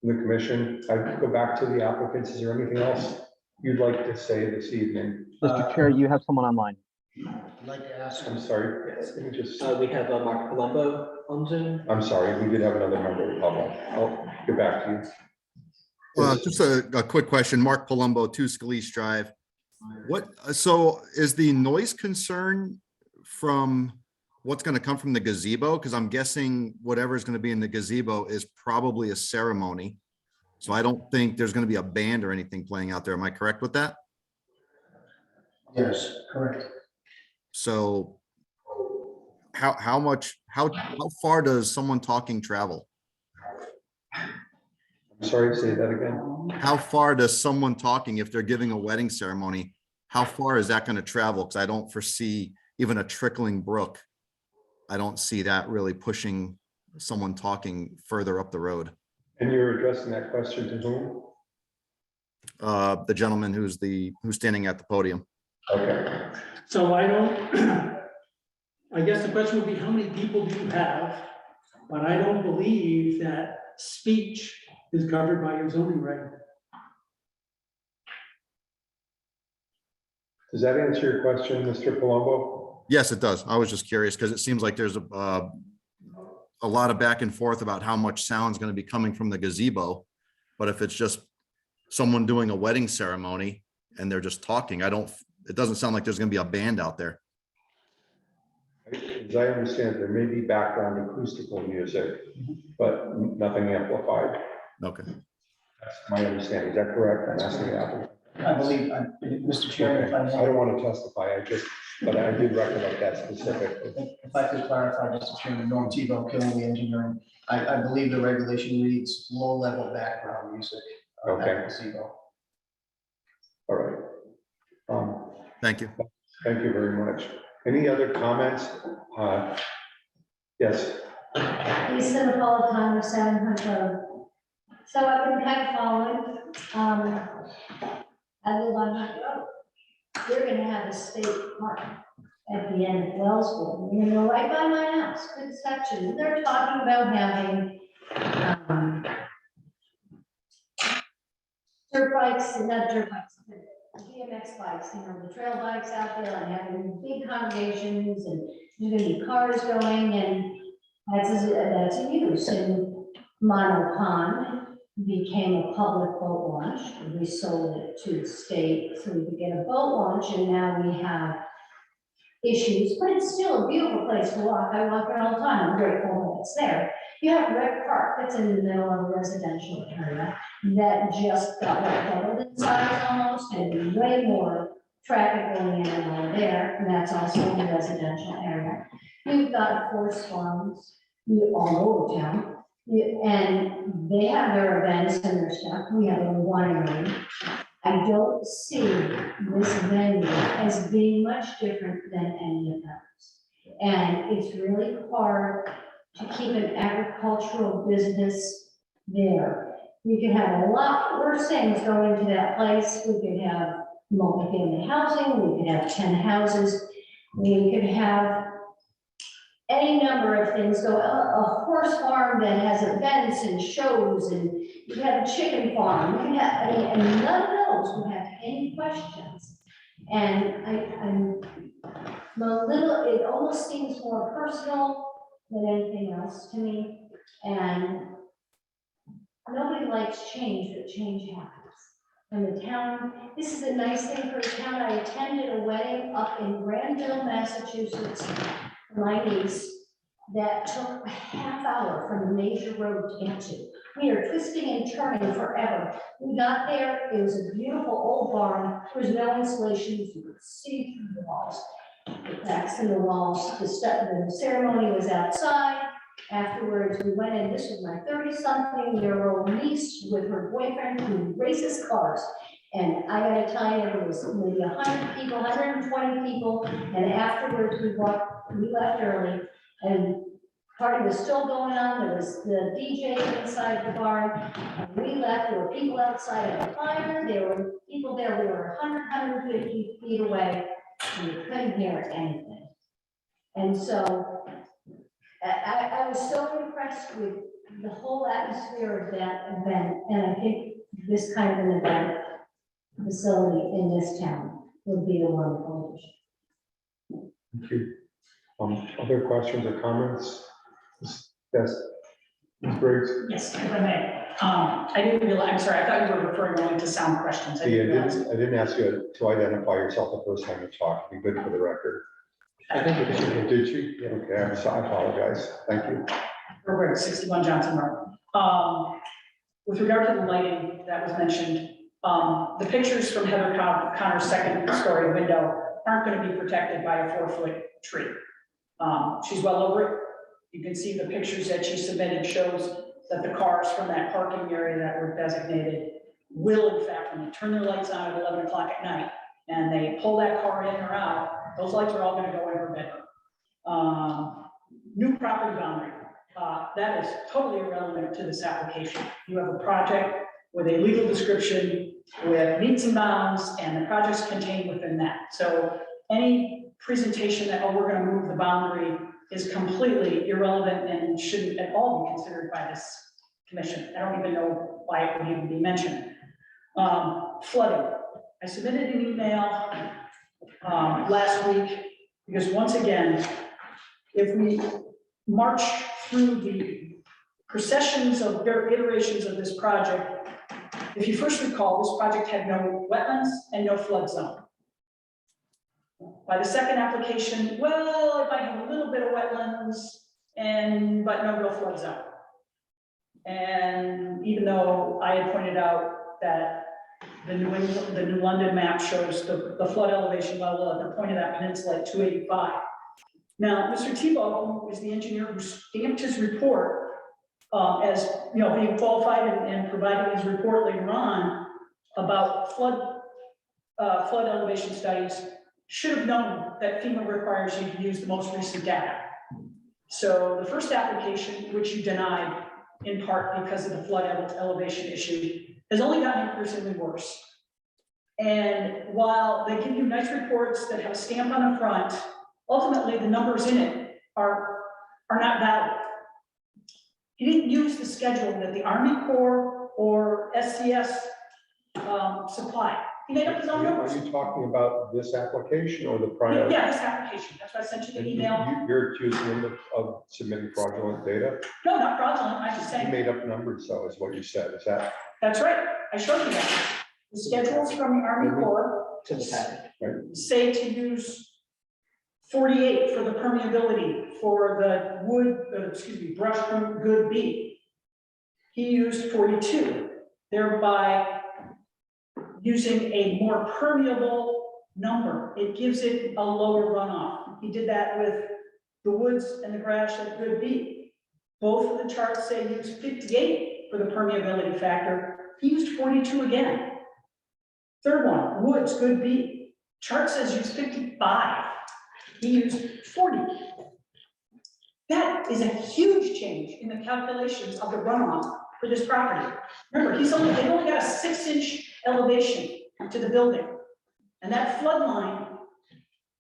the commission? I go back to the applicants. Is there anything else you'd like to say this evening? Mr. Chair, you have someone online. I'd like to ask, I'm sorry, let me just, We have Mark Palumbo on Zoom. I'm sorry, we did have another member of the public. I'll get back to you. Just a quick question. Mark Palumbo, 2 Scalise Drive. So is the noise concern from what's going to come from the gazebo? Because I'm guessing whatever is going to be in the gazebo is probably a ceremony. So I don't think there's going to be a band or anything playing out there. Am I correct with that? yes, correct. So how far does someone talking travel? I'm sorry, say that again. How far does someone talking, if they're giving a wedding ceremony, how far is that going to travel? Because I don't foresee even a trickling brook. I don't see that really pushing someone talking further up the road. And you're addressing that question to whom? The gentleman who's standing at the podium. Okay. So I don't, I guess the question would be, how many people do you have? But I don't believe that speech is covered by your zoning reg. Does that answer your question, Mr. Palumbo? Yes, it does. I was just curious because it seems like there's a lot of back and forth about how much sound is going to be coming from the gazebo. But if it's just someone doing a wedding ceremony and they're just talking, it doesn't sound like there's going to be a band out there. As I understand, there may be background acoustical music, but nothing amplified. Okay. That's my understanding. Is that correct? I'm asking the applicant. I believe, Mr. Chairman, if I I may, don't want to testify, but I did recollect that specific. if I could clarify, Mr. Chairman, Norm Tebow, Killenly Engineering. I believe the regulation reads low-level background music. Okay. At gazebo. All right. Thank you. Thank you very much. Any other comments? Yes. Lisa Napolitano, 700 Road. So I've been kind of following, I live on Hunt Road. We're gonna have a state park at the end of Wellswood, you know, right by my house, good section. They're talking about having, dirt bikes, not dirt bikes, but BMX bikes, you know, the trail bikes out there, and having big congregations, and there's gonna be cars going, and that's a use. And Mono Pond became a public boat launch. We sold it to the state so we could get a boat launch, and now we have issues, but it's still a beautiful place to walk. I walk there all the time. I'm grateful that it's there. You have Red Park that's in the middle of a residential area that just got like doubled in size almost, and way more traffic going in and out of there, and that's also in the residential area. You've got horse farms all over town. And they have their events and their stuff. We have a winery. I don't see this venue as being much different than any of those. And it's really hard to keep an agricultural business there. We could have a lot worse things going to that place. We could have multifamily housing, we could have 10 houses, we could have any number of things go, a horse farm that has events and shows, and you have a chicken farm, you have, and none of those would have any questions. And I'm a little, it almost seems more personal than anything else to me. And nobody likes change, but change happens. And the town, this is a nice thing for a town. I attended a wedding up in Granville, Massachusetts, my niece, that took a half hour from the major road to get to. We are twisting and turning forever. We got there, it was a beautiful old barn, there was no insulation, you could see through the walls. The cracks in the walls, the ceremony was outside. Afterwards, we went in, this was my 30-something-year-old niece with her boyfriend who races cars. And I gotta tell you, there was maybe 100 people, 120 people, and afterwards we left early, and party was still going on. There was the DJ inside the barn, and we left. There were people outside of the fire. There were people there. We were 100, 150 feet away, and we couldn't hear anything. And so I was so impressed with the whole atmosphere of that event, and I think this kind of an event facility in this town would be a wonderful addition. Thank you. Other questions or comments? Yes, Ms. Briggs? Yes, if I may. I didn't realize, I'm sorry, I thought you were referring only to sound questions. I didn't realize. I didn't ask you to identify yourself the first time you talked. Be good for the record. I think it is. Did you? Yeah, okay, I'm sorry, I apologize. Thank you. Robert, 61 Johnson Road. With regard to the lighting that was mentioned, the pictures from Heather Connor's second story window aren't going to be protected by a 4-foot tree. She's well over it. You can see the pictures that she submitted shows that the cars from that parking area that were designated will, in fact, when they turn their lights on at 11 o'clock at night and they pull that car in or out, those lights are all going to go in her bedroom. New property boundary. That is totally irrelevant to this application. You have a project with a legal description with meets and bounds, and the project's contained within that. So any presentation that, oh, we're going to move the boundary is completely irrelevant and shouldn't at all be considered by this commission. I don't even know why it would even be mentioned. Flooding. I submitted an email last week because once again, if we march through the processions of iterations of this project, if you first recall, this project had no wetlands and no flood zone. By the second application, well, it might have a little bit of wetlands but no real flood zone. And even though I had pointed out that the New London map shows the flood elevation level at the point of that peninsula at 285. Now, Mr. Tebow, who is the engineer who stamped his report as being qualified and providing his report later on about flood elevation studies, should have known that FEMA requires you to use the most recent data. So the first application, which you denied in part because of the flood elevation issue, has only gotten increasingly worse. And while they give you nice reports that have a stamp on the front, ultimately the numbers in it are not valid. He didn't use the schedule that the Army Corps or SCS supplied. He made up his own numbers. Are you talking about this application or the prior? Yeah, this application. That's why I sent you the email. You're accusing him of submitting fraudulent data? No, not fraudulent. I just You saying. made up numbers, though, is what you said. Is that? That's right. I showed you that. The schedules from the Army Corps To the packet. say to use 48 for the permeability for the wood, brush good B. He used 42, thereby using a more permeable number. It gives it a lower runoff. He did that with the woods and the grass at good B. Both of the charts say use 58 for the permeability factor. He used 42 again. Third one, woods, good B. Chart says use 55. He used 40. That is a huge change in the calculations of the runoff for this property. Remember, they've only got a 6-inch elevation to the building. And that flood line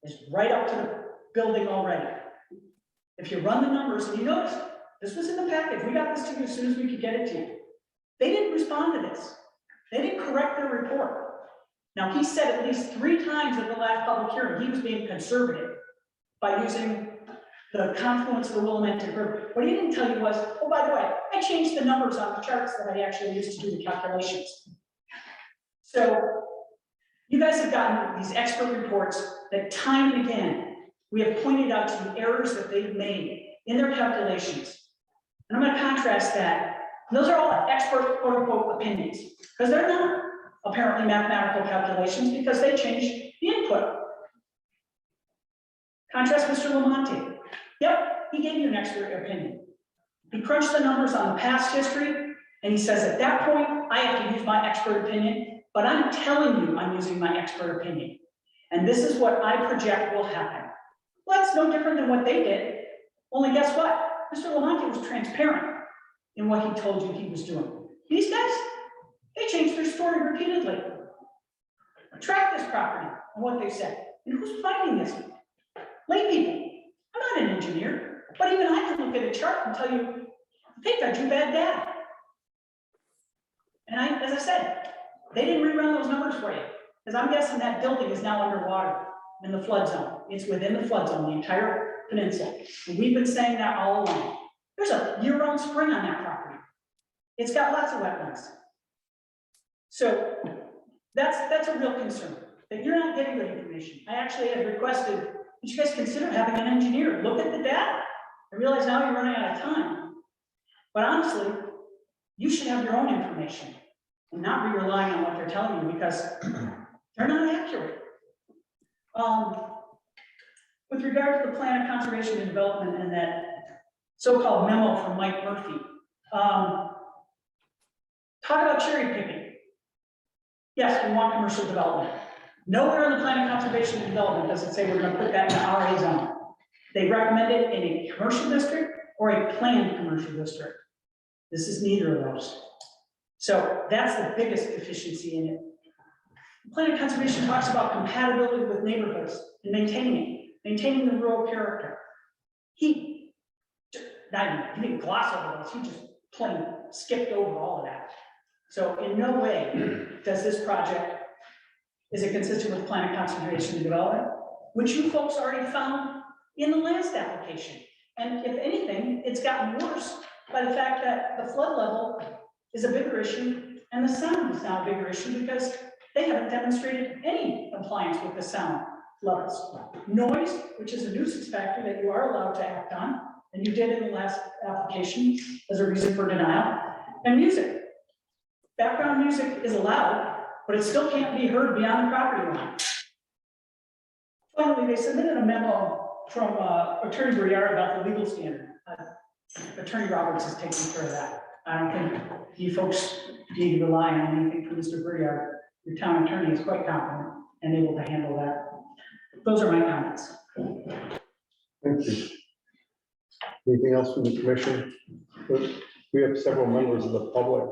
is right up to the building already. If you run the numbers, and you notice, this was in the package. We got this to you as soon as we could get it to you. They didn't respond to this. They didn't correct their report. Now, he said at least 3 times at the last public hearing, he was being conservative by using the confluence of the Willamette River. What he didn't tell you was, oh, by the way, I changed the numbers on the charts that I actually used to do the calculations. So you guys have gotten these expert reports that time and again, we have pointed out to you errors that they've made in their calculations. And I'm going to contrast that. Those are all expert quote unquote opinions, because they're not apparently mathematical calculations because they changed the input. Contrast Mr. Lamonti. Yep, he gave you an expert opinion. He crunched the numbers on the past history, and he says at that point, I have to use my expert opinion, but I'm telling you I'm using my expert opinion. And this is what I project will happen. Well, that's no different than what they did. Only guess what? Mr. Lamonti was transparent in what he told you he was doing. These guys, they changed their story repeatedly. Track this property and what they said. And who's finding this? Lay people. I'm not an engineer, but even I can look at a chart and tell you, they got you bad data. And as I said, they didn't rerun those numbers for you, because I'm guessing that building is now underwater in the flood zone. it's within the flood zone, the entire peninsula. And we've been saying that all along. There's a year-round spring on that property. It's got lots of wetlands. So that's a real concern, that you're not getting the information. I actually have requested, would you guys consider having an engineer look at the data? I realize now you're running out of time. But honestly, you should have your own information and not be relying on what they're telling you because they're not accurate. With regard to the plan of conservation and development and that so-called memo from Mike Murphy, talk about cherry picking. Yes, we want commercial development. Nowhere in the plan of conservation and development does it say we're going to put that in the RA zone. They recommend it in a commercial district or a planned commercial district. This is neither of those. So that's the biggest deficiency in it. The plan of conservation talks about compatibility with neighborhoods and maintaining the rural character. He didn't gloss over this, he just plain skipped over all of that. So in no way does this project, is it consistent with plan of conservation and development, which you folks already found in the last application. And if anything, it's gotten worse by the fact that the flood level is a bigger issue and the sound is now a bigger issue because they haven't demonstrated any compliance with the sound levels. Noise, which is a nuisance factor that you are allowed to act on, and you did in the last application as a reason for denial, and music. Background music is allowed, but it still can't be heard beyond the property line. Finally, they submitted a memo from Attorney Briard about the legal standard. Attorney Roberts is taking care of that. I don't think you folks need to rely on anything from Mr. Briard. Your town attorney is quite competent and able to handle that. Those are my comments. Thank you. Anything else from the commission? We have several members of the public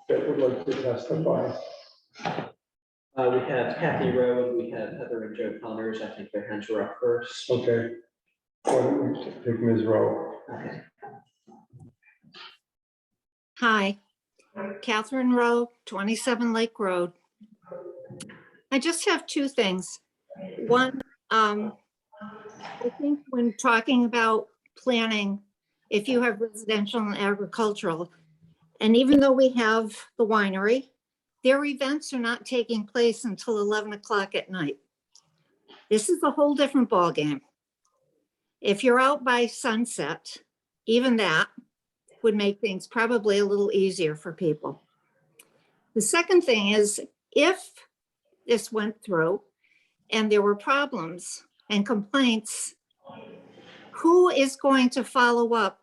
that would like to testify. We have Kathy Rowe, and we have Heather and Joe Connors. I think their hands were up first. Okay. Why don't we take Ms. Rowe? Okay. Hi, Catherine Rowe, 27 Lake Road. I just have two things. One, I think when talking about planning, if you have residential and agricultural, and even though we have the winery, their events are not taking place until 11 o'clock at night. This is a whole different ballgame. If you're out by sunset, even that would make things probably a little easier for people. The second thing is, if this went through and there were problems and complaints, who is going to follow up?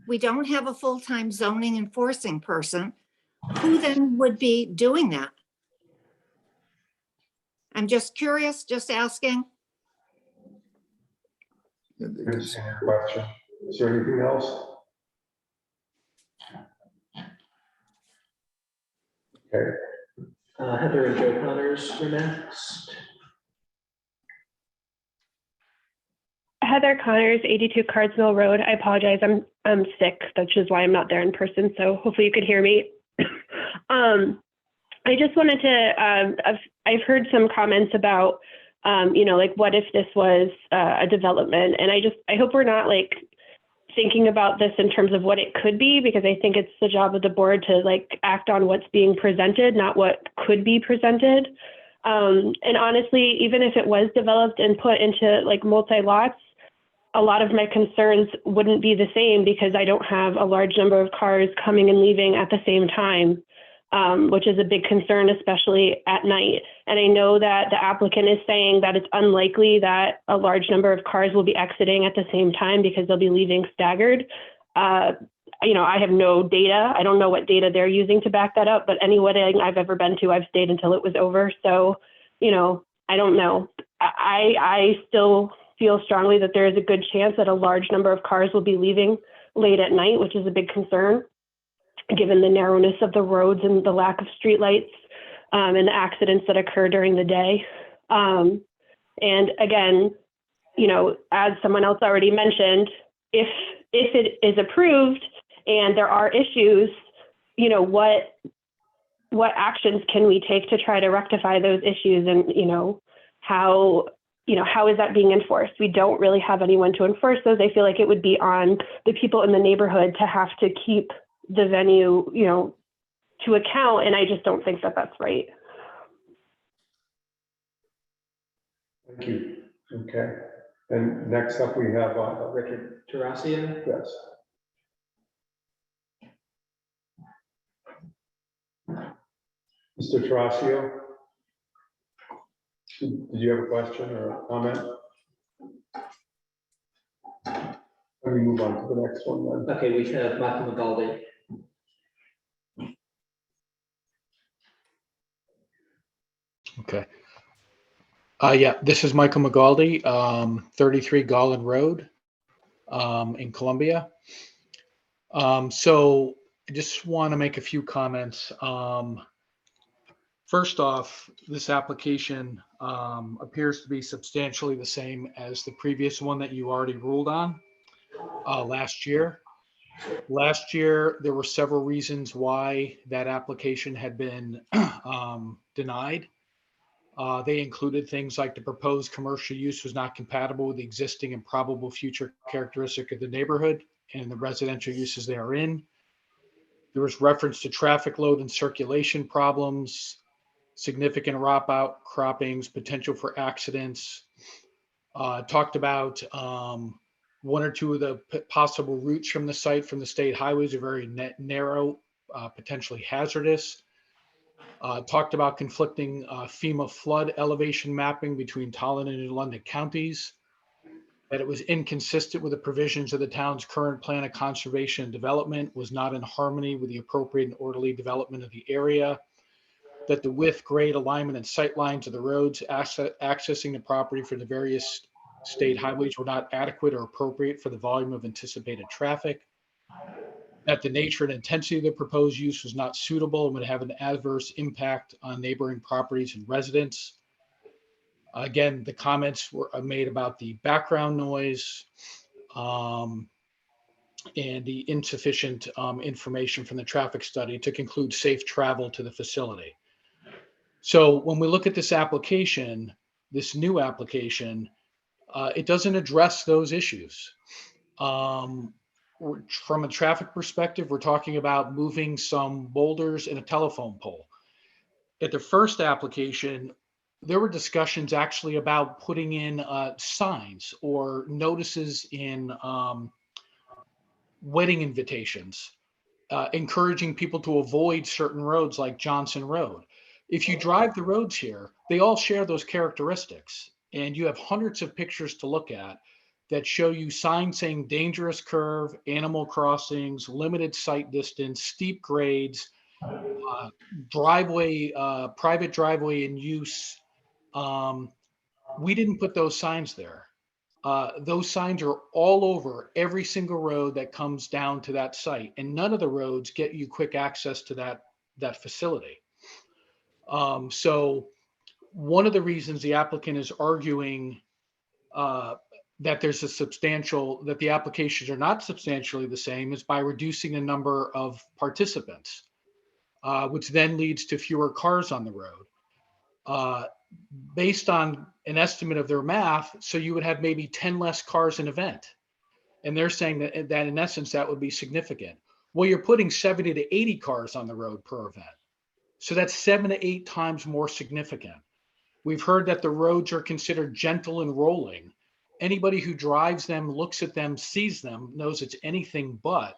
We don't have a full-time zoning enforcing person. Who then would be doing that? I'm just curious, just asking. Question. Is there anything else? Okay. Heather and Joe Connors are next. Heather Connors, 82 Cardsmill Road. I apologize, I'm sick, which is why I'm not there in person, so hopefully you could hear me. I just wanted to, I've heard some comments about, like what if this was a development, and I hope we're not like thinking about this in terms of what it could be, because I think it's the job of the board to like act on what's being presented, not what could be presented. And honestly, even if it was developed and put into like multi-lots, a lot of my concerns wouldn't be the same because I don't have a large number of cars coming and leaving at the same time, which is a big concern, especially at night. And I know that the applicant is saying that it's unlikely that a large number of cars will be exiting at the same time because they'll be leaving staggered. I have no data. I don't know what data they're using to back that up, but any wedding I've ever been to, I've stayed until it was over. So, I don't know. I still feel strongly that there is a good chance that a large number of cars will be leaving late at night, which is a big concern, given the narrowness of the roads and the lack of streetlights and the accidents that occur during the day. And again, as someone else already mentioned, if it is approved and there are issues, what actions can we take to try to rectify those issues? And, how how is that being enforced? We don't really have anyone to enforce those. I feel like it would be on the people in the neighborhood to have to keep the venue, to account. And I just don't think that that's right. Thank you. Okay. And next up, we have Richard Tarasia? Yes. Mr. Tarasio? Did you have a question or a comment? Let me move on to the next one then. Okay, we have Michael McGaldy. Okay. Yeah, this is Michael McGaldy, 33 Garland Road in Columbia. So I just want to make a few comments. First off, this application appears to be substantially the same as the previous one that you already ruled on last year. Last year, there were several reasons why that application had been denied. They included things like the proposed commercial use was not compatible with the existing and probable future characteristic of the neighborhood and the residential uses they are in. There was reference to traffic load and circulation problems, significant outcroppings, potential for accidents. Talked about one or two of the possible routes from the site from the state highways are very narrow, potentially hazardous. Talked about conflicting FEMA flood elevation mapping between Tolland and London counties, that it was inconsistent with the provisions of the town's current plan of conservation and development, was not in harmony with the appropriate and orderly development of the area, that the width, grade, alignment, and sight lines of the roads accessing the property for the various state highways were not adequate or appropriate for the volume of anticipated traffic, that the nature and intensity of the proposed use was not suitable and would have an adverse impact on neighboring properties and residents. Again, the comments were made about the background noise and the insufficient information from the traffic study to conclude safe travel to the facility. So when we look at this application, this new application, it doesn't address those issues. From a traffic perspective, we're talking about moving some boulders and a telephone pole. At the first application, there were discussions actually about putting in signs or notices in wedding invitations, encouraging people to avoid certain roads like Johnson Road. If you drive the roads here, they all share those characteristics, and you have hundreds of pictures to look at that show you signs saying dangerous curve, animal crossings, limited sight distance, steep grades, driveway, private driveway in use. We didn't put those signs there. Those signs are all over every single road that comes down to that site, and none of the roads get you quick access to that facility. So one of the reasons the applicant is arguing that there's that the applications are not substantially the same is by reducing the number of participants, which then leads to fewer cars on the road. Based on an estimate of their math, so you would have maybe 10 less cars an event. And they're saying that in essence, that would be significant. Well, you're putting 70 to 80 cars on the road per event. So that's 7 to 8 times more significant. We've heard that the roads are considered gentle and rolling. Anybody who drives them, looks at them, sees them, knows it's anything but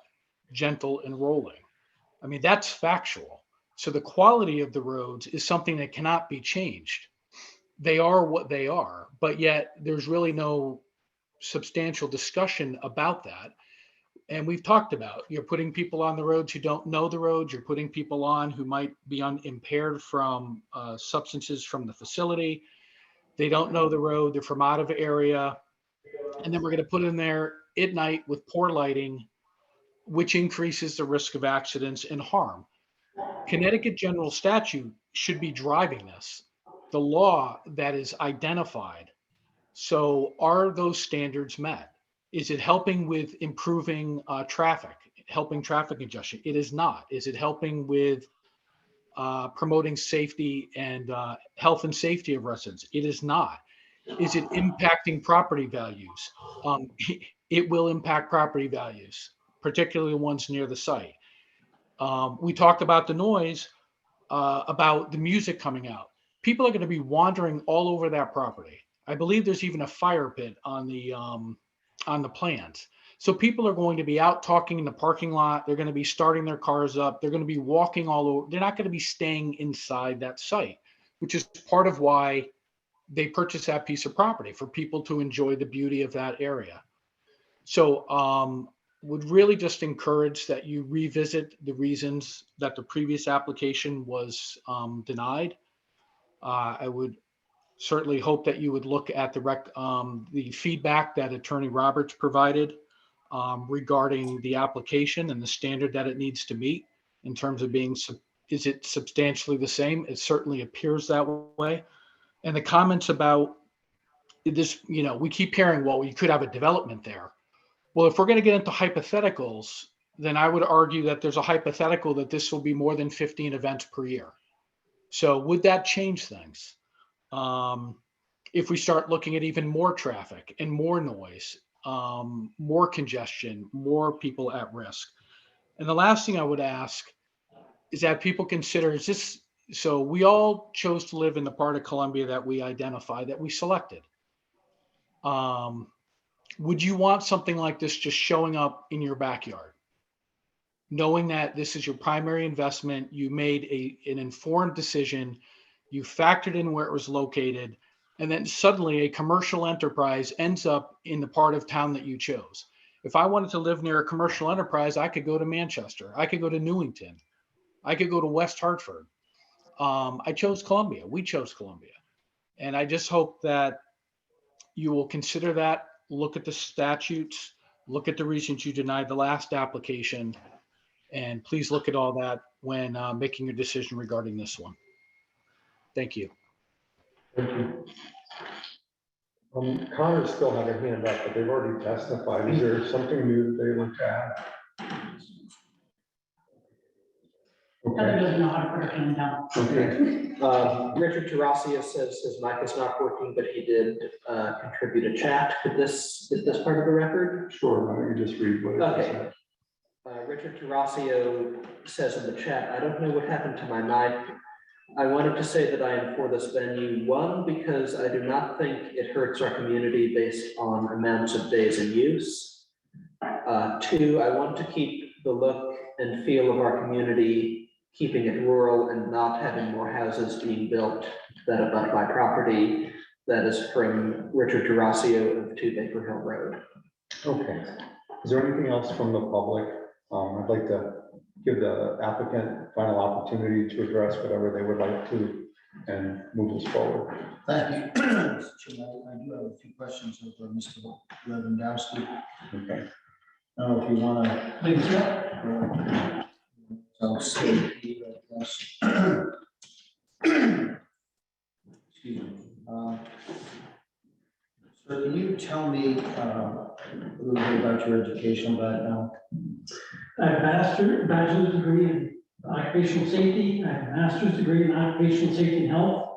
gentle and rolling. I mean, that's factual. So the quality of the roads is something that cannot be changed. They are what they are, but yet there's really no substantial discussion about that. And we've talked about, you're putting people on the roads who don't know the roads, you're putting people on who might be impaired from substances from the facility. They don't know the road, they're from out of area. And then we're going to put in there at night with poor lighting, which increases the risk of accidents and harm. Connecticut general statute should be driving this, the law that is identified. So are those standards met? Is it helping with improving traffic, helping traffic congestion? It is not. Is it helping with promoting safety and health and safety of residents? It is not. Is it impacting property values? It will impact property values, particularly ones near the site. We talked about the noise, about the music coming out. People are going to be wandering all over that property. I believe there's even a fire pit on the plans. So people are going to be out talking in the parking lot. They're going to be starting their cars up. They're going to be walking all over. They're not going to be staying inside that site, which is part of why they purchased that piece of property, for people to enjoy the beauty of that area. So would really just encourage that you revisit the reasons that the previous application was denied. I would certainly hope that you would look at the feedback that Attorney Roberts provided regarding the application and the standard that it needs to meet in terms of being, is it substantially the same? It certainly appears that way. And the comments about this, we keep hearing, well, you could have a development there. Well, if we're going to get into hypotheticals, then I would argue that there's a hypothetical that this will be more than 15 events per year. So would that change things? If we start looking at even more traffic and more noise, more congestion, more people at risk. And the last thing I would ask is that people consider, so we all chose to live in the part of Columbia that we identified, that we selected. Would you want something like this just showing up in your backyard? Knowing that this is your primary investment, you made an informed decision, you factored in where it was located, and then suddenly a commercial enterprise ends up in the part of town that you chose. If I wanted to live near a commercial enterprise, I could go to Manchester, I could go to Newington, I could go to West Hartford. I chose Columbia, we chose Columbia. And I just hope that you will consider that, look at the statutes, look at the reasons you denied the last application, and please look at all that when making your decision regarding this one. Thank you. Thank you. Connor still had a hand up, but they've already testified. Is there something new that they want to add? Heather doesn't know how to put her hand down. Okay. Richard Terraccio says his mic is not working, but he did contribute a chat. Is this part of the record? Sure, why don't you just read what it Okay. says? Richard Terraccio says in the chat, I don't know what happened to my mic. I wanted to say that I am for this venue. One, because I do not think it hurts our community based on amounts of days in use. Two, I want to keep the look and feel of our community, keeping it rural and not having more houses being built that abut my property. That is from Richard Terraccio of 2 Baker Hill Road. Okay. Is there anything else from the public? I'd like to give the applicant final opportunity to address whatever they would like to and move us forward. Thank you. Mr. Chairman, I do have a few questions of Mr. Lewandowski. Okay. I don't know if you want to. So safety, I guess. Excuse me. So can you tell me a little bit about your educational background? I have a bachelor's degree in occupational safety. I have a master's degree in occupational safety and health.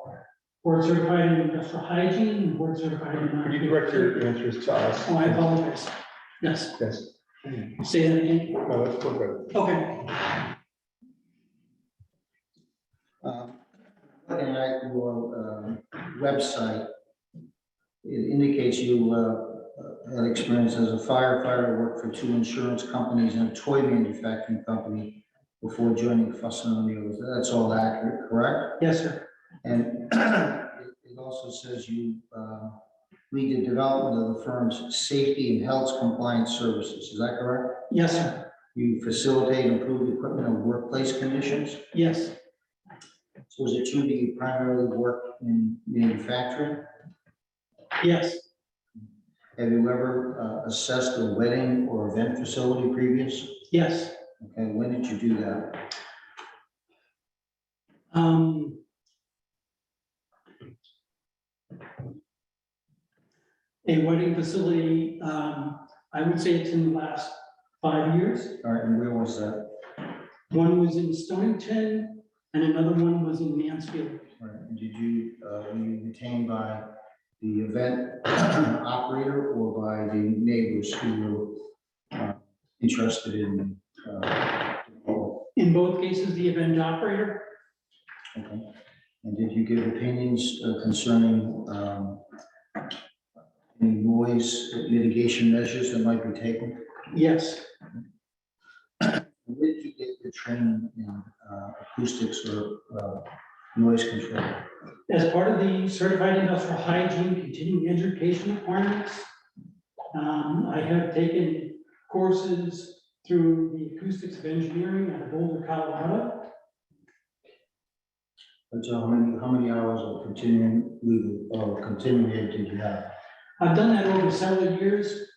Board certified in industrial hygiene, and board certified in. Could you direct your answers to us? Oh, I apologize. Yes. Yes. Say that again. No, that's good. Okay. Looking at your website, it indicates you had experience as a firefighter, worked for 2 insurance companies and a toy manufacturing company before joining Fuss and O'Neill. That's all accurate, correct? Yes, sir. And it also says you lead the development of the firm's safety and health compliance services. Is that correct? Yes, sir. You facilitate improved equipment and workplace conditions? Yes. So is it true that you primarily work in manufacturing? Yes. Have you ever assessed a wedding or event facility previous? Yes. Okay, when did you do that? A wedding facility, I would say it's in the last 5 years. All right, and where was that? One was in Stonington and another one was in Mansfield. All right, and did you, were you retained by the event operator or by the neighbors who were interested in? In both cases, the event operator. Okay. And did you give opinions concerning any noise mitigation measures that might be taken? Yes. Where did you get your training in acoustics or noise control? As part of the certified industrial hygiene continuing education requirements, I have taken courses through the acoustics of engineering out of Boulder, Colorado. And so how many hours of continuing ed did you have? I've done that over several years,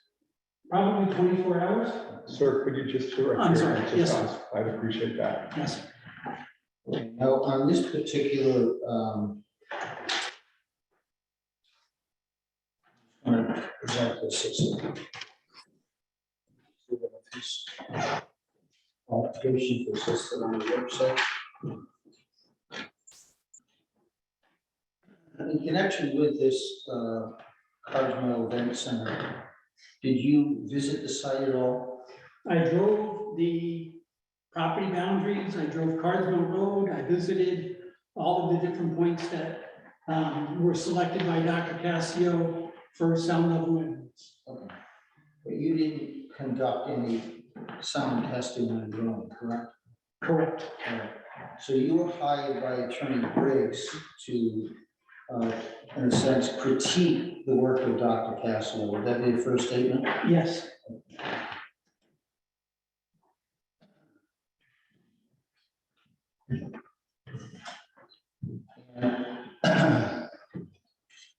probably 24 hours. Sir, could you just direct I'm your sorry, answers yes. to us? I'd appreciate that. Yes. Now, on this particular, I'm going to present this as application for listed on the website. In connection with this Carswell Event Center, did you visit the site at all? I drove the property boundaries, I drove Carswell Road, I visited all of the different points that were selected by Dr. Cassio for sound level measurements. Okay. But you didn't conduct any sound testing on your own, correct? Correct. All right. So you were hired by Attorney Briggs to, in a sense, critique the work of Dr. Cassio. Would that be a first statement? Yes.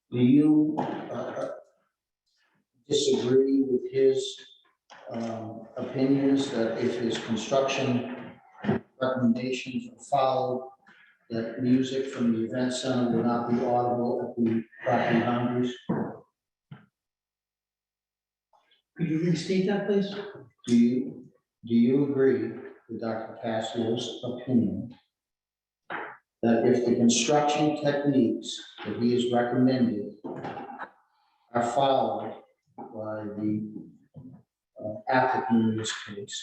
Do you disagree with his opinions that if his construction recommendations are followed, that music from the event center will not be audible at the property boundaries? Could you restate that, please? Do you agree with Dr. Cassio's opinion that if the construction techniques that he has recommended are followed by the applicant in this case,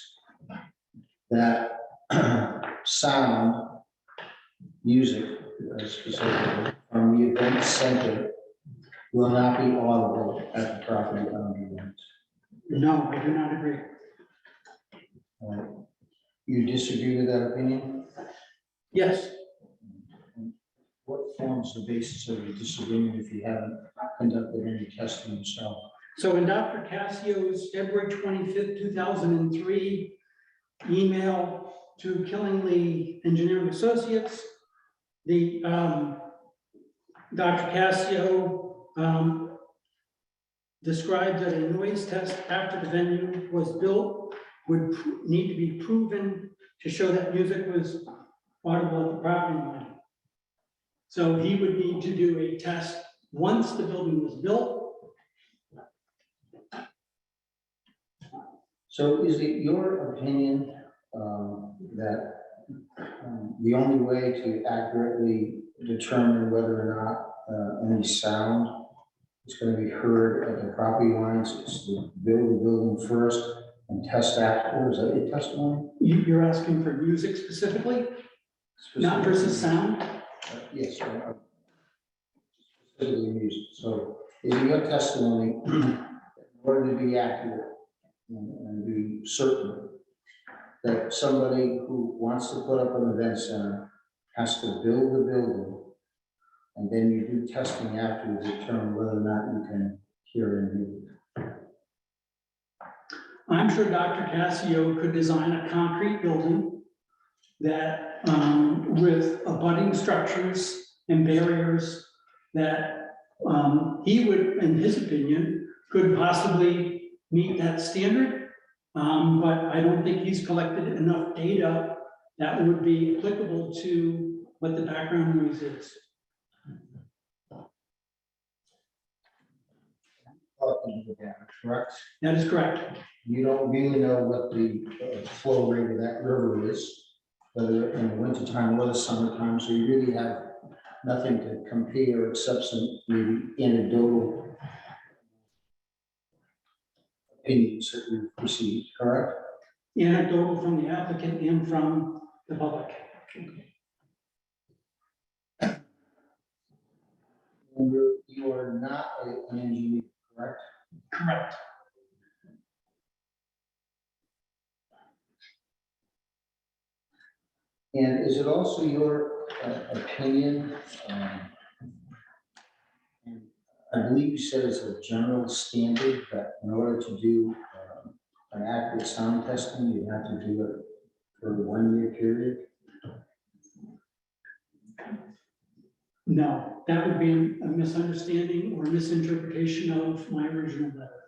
that sound, music specifically, from the event center will not be audible at the property boundary lines? No, I do not agree. You disagree with that opinion? Yes. What forms the basis of your disagreement if you haven't conducted any testing yourself? So in Dr. Cassio's February 25th, 2003 email to Killingley Engineering Associates, the Dr. Cassio described that a noise test after the venue was built would need to be proven to show that music was audible at the property line. So he would need to do a test once the building was built. So is it your opinion that the only way to accurately determine whether or not any sound is going to be heard at the property lines is to build the building first and test after? Is that your testimony? You're asking for music specifically, not versus sound? Yes. Specifically music. So is it your testimony, in order to be accurate and be certain that somebody who wants to put up an event center has to build the building, and then you do testing after to determine whether or not you can hear and move? I'm sure Dr. Cassio could design a concrete building that, with abutting structures and barriers that he would, in his opinion, could possibly meet that standard. But I don't think he's collected enough data that would be applicable to what the background noise is. Correct? That is correct. You don't really know what the flow rate of that river is, whether in the wintertime or the summertime, so you really have nothing to compare except some maybe anecdotal opinions that we've received, correct? Anecdotal from the applicant and from the public. And you are not an engineer, correct? Correct. And is it also your opinion? I believe you said it's a general standard that in order to do an accurate sound testing, you have to do it for a 1-year period? No, that would be a misunderstanding or misinterpretation of my original letter.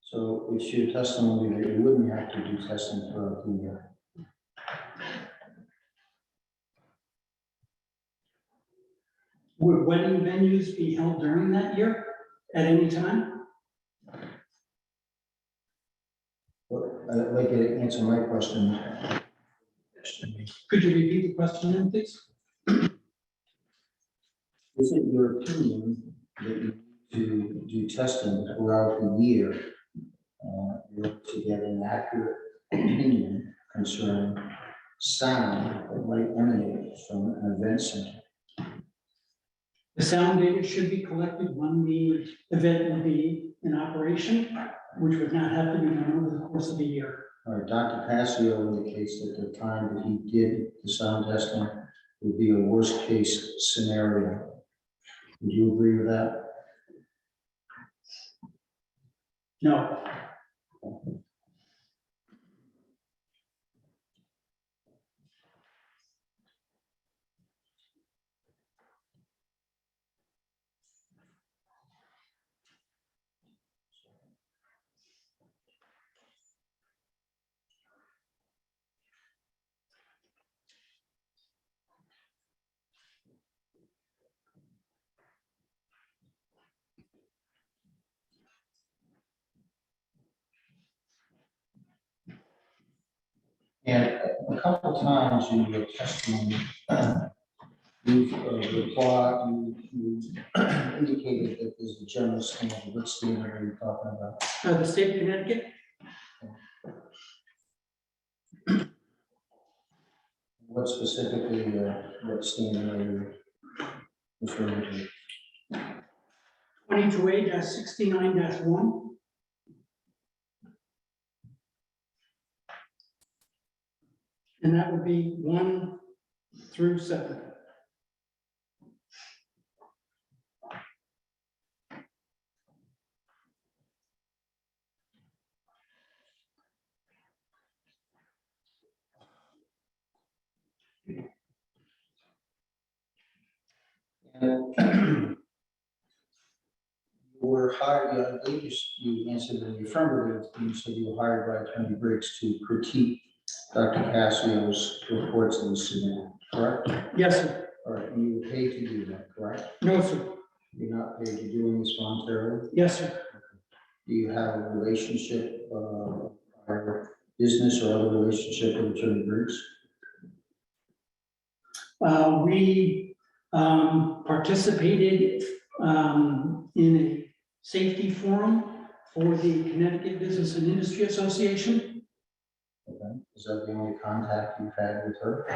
So it's your testimony that you wouldn't have to do testing throughout the year? Would wedding venues be held during that year at any time? Well, I'd like you to answer my question. Could you repeat the question, then, please? Is it your opinion that you need to do testing throughout the year in order to get an accurate opinion concerning sound that might emanate from an event center? The sound data should be collected when the event will be in operation, which would not have to be done over the course of a year. All right, Dr. Passio indicates that the time that he did the sound testing would be a worst case scenario. Would you agree with that? No. And a couple times in your testimony, you've replied, you indicated that there's a general standard. What standard are you talking about? The state of Connecticut? What specifically, what standard are you referring to? 22A-69-1. And that would be 1 through 7. And you were hired, I believe you answered in the affirmative, you said you were hired by Attorney Briggs to critique Dr. Cassio's reports that he submitted, correct? Yes, sir. All right, and you were paid to do that, correct? No, sir. You're not paid to doing this voluntarily? Yes, sir. Do you have a relationship, or business or other relationship with Attorney Briggs? We participated in a safety forum for the Connecticut Business and Industry Association. Okay. Is that the only contact you've had with her?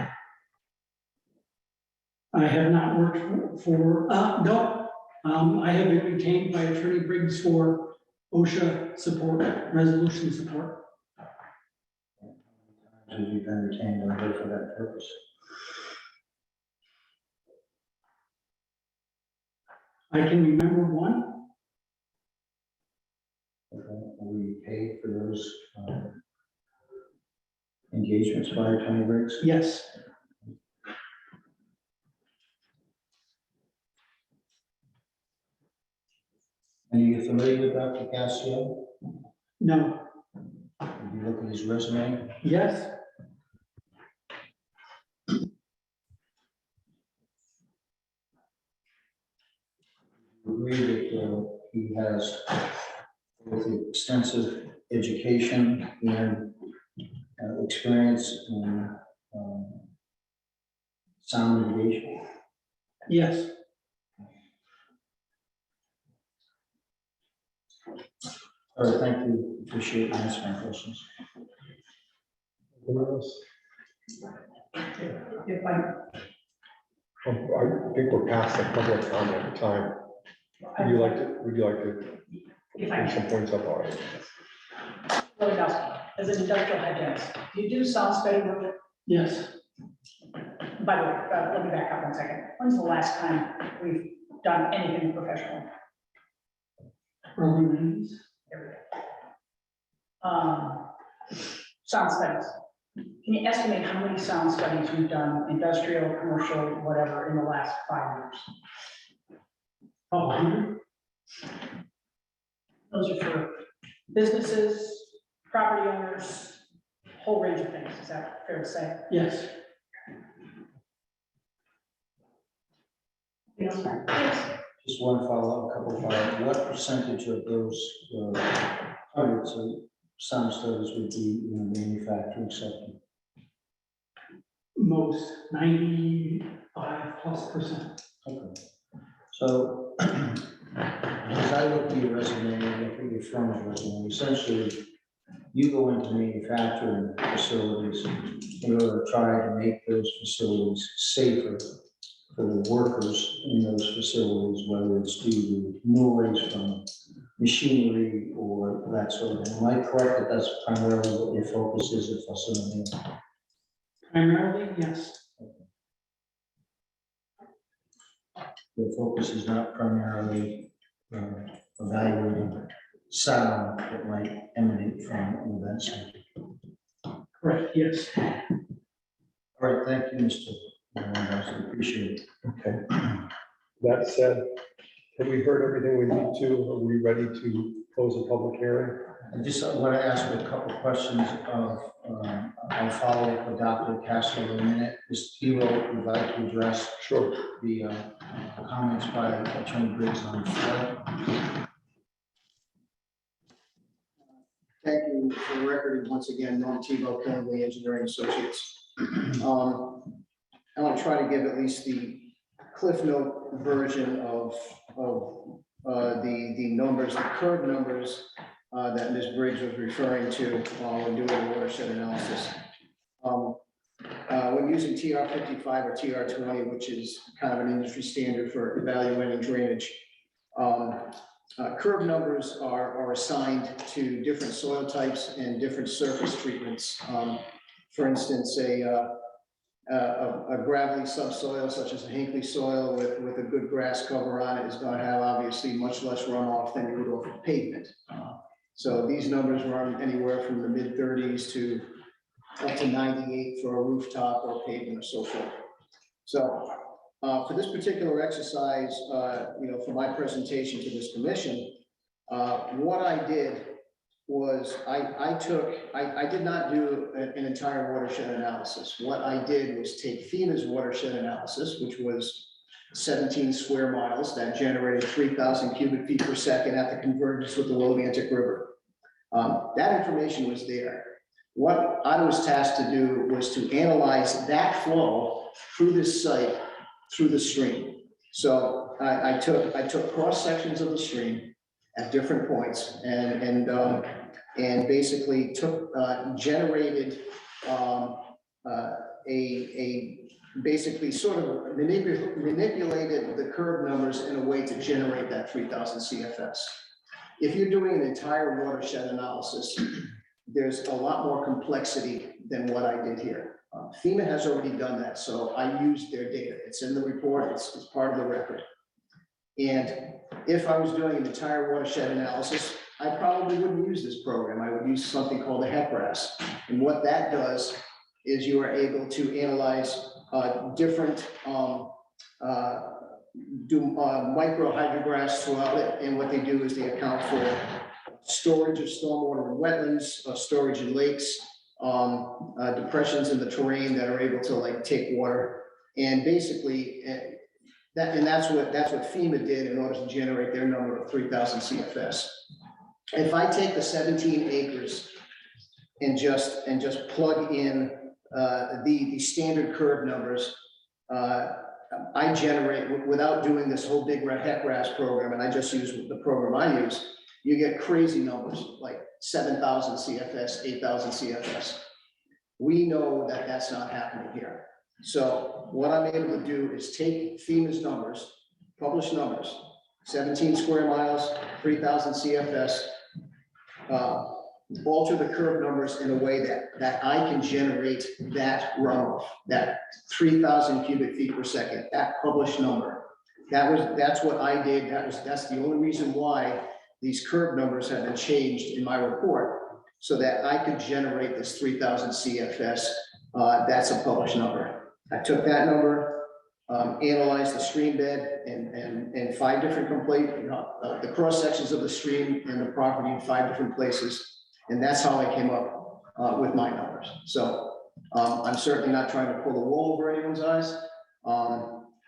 I have not worked for, no, I have been retained by Attorney Briggs for OSHA support, resolution support. Have you been retained by her for that purpose? I can remember one. Okay. Were you paid for those engagements by Attorney Briggs? Yes. Are you familiar with Dr. Cassio? No. Did you look at his resume? Yes. Agree that he has both extensive education and experience in sound mitigation? Yes. All right, thank you. Appreciate you answering my questions. Anyone else? If I, I think we're past the public comment time. Would you like to if I bring some points up already? Lewandowski, as an industrial hygienist, do you do sound study work? Yes. By the way, let me back up 1 second. When's the last time we've done anything professional? Early 90s. Sound studies. Can you estimate how many sound studies you've done, industrial, commercial, whatever, in the last 5 years? Oh, 100? Those are for businesses, property owners, whole range of things. Is that fair to say? Yes. Yes. Just one follow-up, a couple follow-up. What percentage of those hundreds of sound studies would be manufacturing sector? Most, 95+%. Okay. So as I look at your resume, and look at your firm's resume, essentially you go into manufacturing facilities in order to try to make those facilities safer for the workers in those facilities, whether it's due to noise from machinery or that sort of thing. Am I correct that that's primarily what your focus is at Fuss O'Neill? Primarily, yes. The focus is not primarily evaluating sound that might emanate from an event center. Correct, yes. All right, thank you, Mr. Lewandowski. Appreciate it. Okay. That said, have we heard everything we need to? Are we ready to close the public hearing? I just want to ask a couple questions of, I'll follow up with Dr. Castro in a minute. Mr. Tebow would like to address the comments by Attorney Briggs on flood. Thank you for the record. Once again, Norm Tebow, Kennedy Engineering Associates. I want to try to give at least the Cliff Note version of the numbers, the curve numbers that Ms. Briggs was referring to when doing the watershed analysis. When using TR 55 or TR 20, which is kind of an industry standard for evaluating drainage, curve numbers are assigned to different soil types and different surface treatments. For instance, a gravelly subsoil such as a Hinkley soil with a good grass cover on it is going to have obviously much less runoff than you would off of pavement. So these numbers run anywhere from the mid 30s to up to 98 for a rooftop or pavement or so forth. So for this particular exercise, for my presentation to this commission, what I did was I did not do an entire watershed analysis. What I did was take FEMA's watershed analysis, which was 17 square miles that generated 3,000 cubic feet per second at the convergence with the Willimantic River. That information was there. What I was tasked to do was to analyze that flow through this site, through the stream. So I took cross sections of the stream at different points and basically generated basically sort of manipulated the curve numbers in a way to generate that 3,000 CFS. If you're doing an entire watershed analysis, there's a lot more complexity than what I did here. FEMA has already done that, so I used their data. It's in the report, it's part of the record. And if I was doing an entire watershed analysis, I probably wouldn't use this program. I would use something called a HEPRAS. And what that does is you are able to analyze different micro hydrographs throughout it. And what they do is they account for storage of stormwater in wetlands, storage in lakes, depressions in the terrain that are able to take water. And basically that's what FEMA did in order to generate their number of 3,000 CFS. If I take the 17 acres and just plug in the standard curve numbers, I generate, without doing this whole big red heck RAS program, and I just use the program I use, you get crazy numbers, like 7,000 CFS, 8,000 CFS. We know that that's not happening here. So what I'm able to do is take FEMA's numbers, published numbers, 17 square miles, 3,000 CFS, alter the curve numbers in a way that I can generate that runoff, that 3,000 cubic feet per second, that published number. That's what I did. That's the only reason why these curve numbers have been changed in my report, so that I could generate this 3,000 CFS. That's a published number. I took that number, analyzed the stream bed and 5 different the cross sections of the stream and the property in 5 different places. And that's how I came up with my numbers. So I'm certainly not trying to pull the wool over anyone's eyes.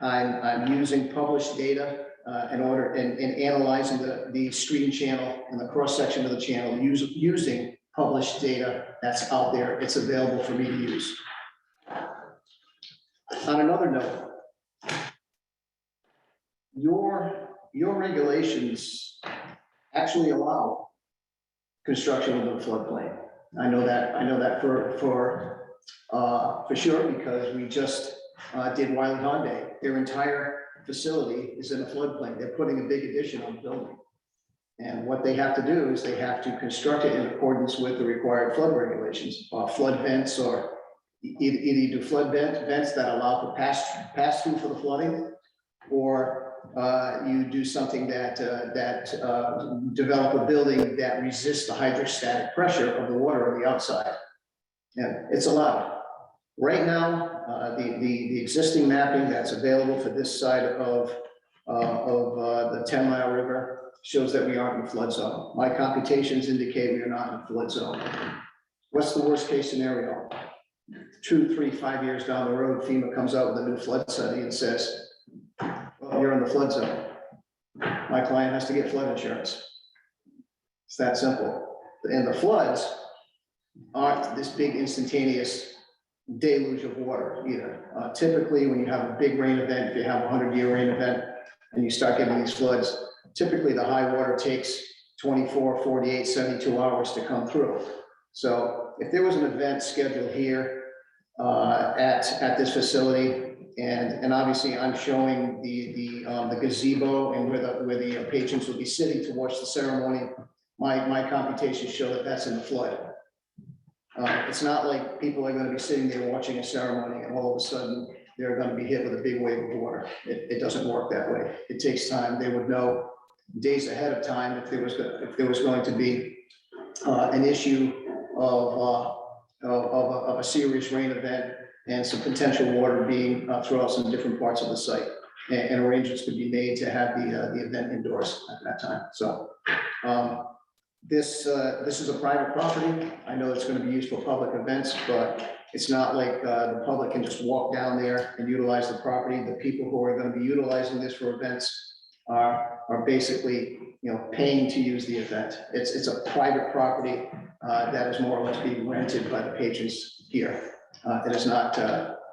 I'm using published data in order and analyzing the stream channel and the cross section of the channel using published data that's out there. It's available for me to use. On another note, your regulations actually allow construction within the floodplain. I know that for sure, because we just did Wiley Hyundai. Their entire facility is in a floodplain. They're putting a big addition on the building. And what they have to do is they have to construct it in accordance with the required flood regulations, flood vents, or either you do flood vents that allow for pass through for the flooding, or you do something that develop a building that resists the hydrostatic pressure of the water on the outside. And it's allowed. Right now, the existing mapping that's available for this side of the 10 Mile River shows that we aren't in the flood zone. My computations indicate we are not in the flood zone. What's the worst case scenario? 2, 3, 5 years down the road, FEMA comes out with a new flood study and says, well, you're in the flood zone. My client has to get flood insurance. It's that simple. And the floods aren't this big instantaneous deluge of water either. Typically, when you have a big rain event, if you have a 100-year rain event and you start getting these floods, typically the high water takes 24, 48, 72 hours to come through. So if there was an event scheduled here at this facility, and obviously I'm showing the gazebo and where the patrons will be sitting to watch the ceremony, my computations show that that's in the flood. It's not like people are going to be sitting there watching a ceremony and all of a sudden they're going to be hit with a big wave of water. It doesn't work that way. It takes time. They would know days ahead of time if there was going to be an issue of a serious rain event and some potential water being throughout some different parts of the site. And arrangements could be made to have the event indoors at that time. So this is a private property. I know it's going to be used for public events, but it's not like the public can just walk down there and utilize the property. The people who are going to be utilizing this for events are basically, paying to use the event. It's a private property that is more or less being rented by the patrons here. It is not,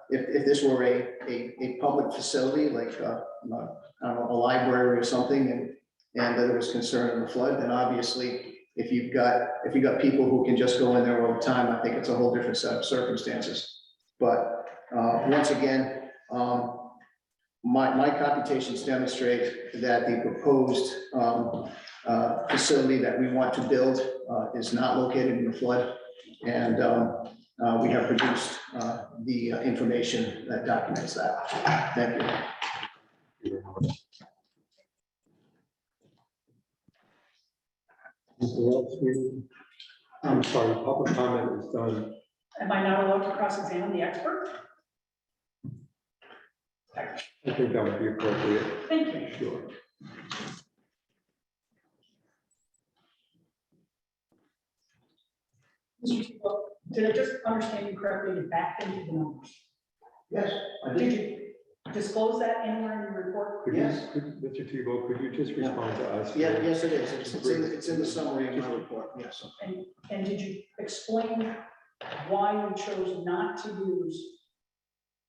if this were a public facility, like, I don't know, a library or something, and there was concern of the flood, then obviously, if you've got people who can just go in there all the time, I think it's a whole different set of circumstances. But once again, my computations demonstrate that the proposed facility that we want to build is not located in the flood. And we have produced the information that documents that. Thank you. Anything else? I'm sorry, public comment is done. Am I not allowed to cross-examine the expert? I think that would be appropriate. Thank you. Sure. Mr. Tebow, did I just understand you correctly, you backed into the numbers? Yes, I Did did. you disclose that anywhere in your report? Yes. Mr. Tebow, could you just respond to us? Yeah, yes, it is. It's in the summary of my report, yes. And did you explain why you chose not to use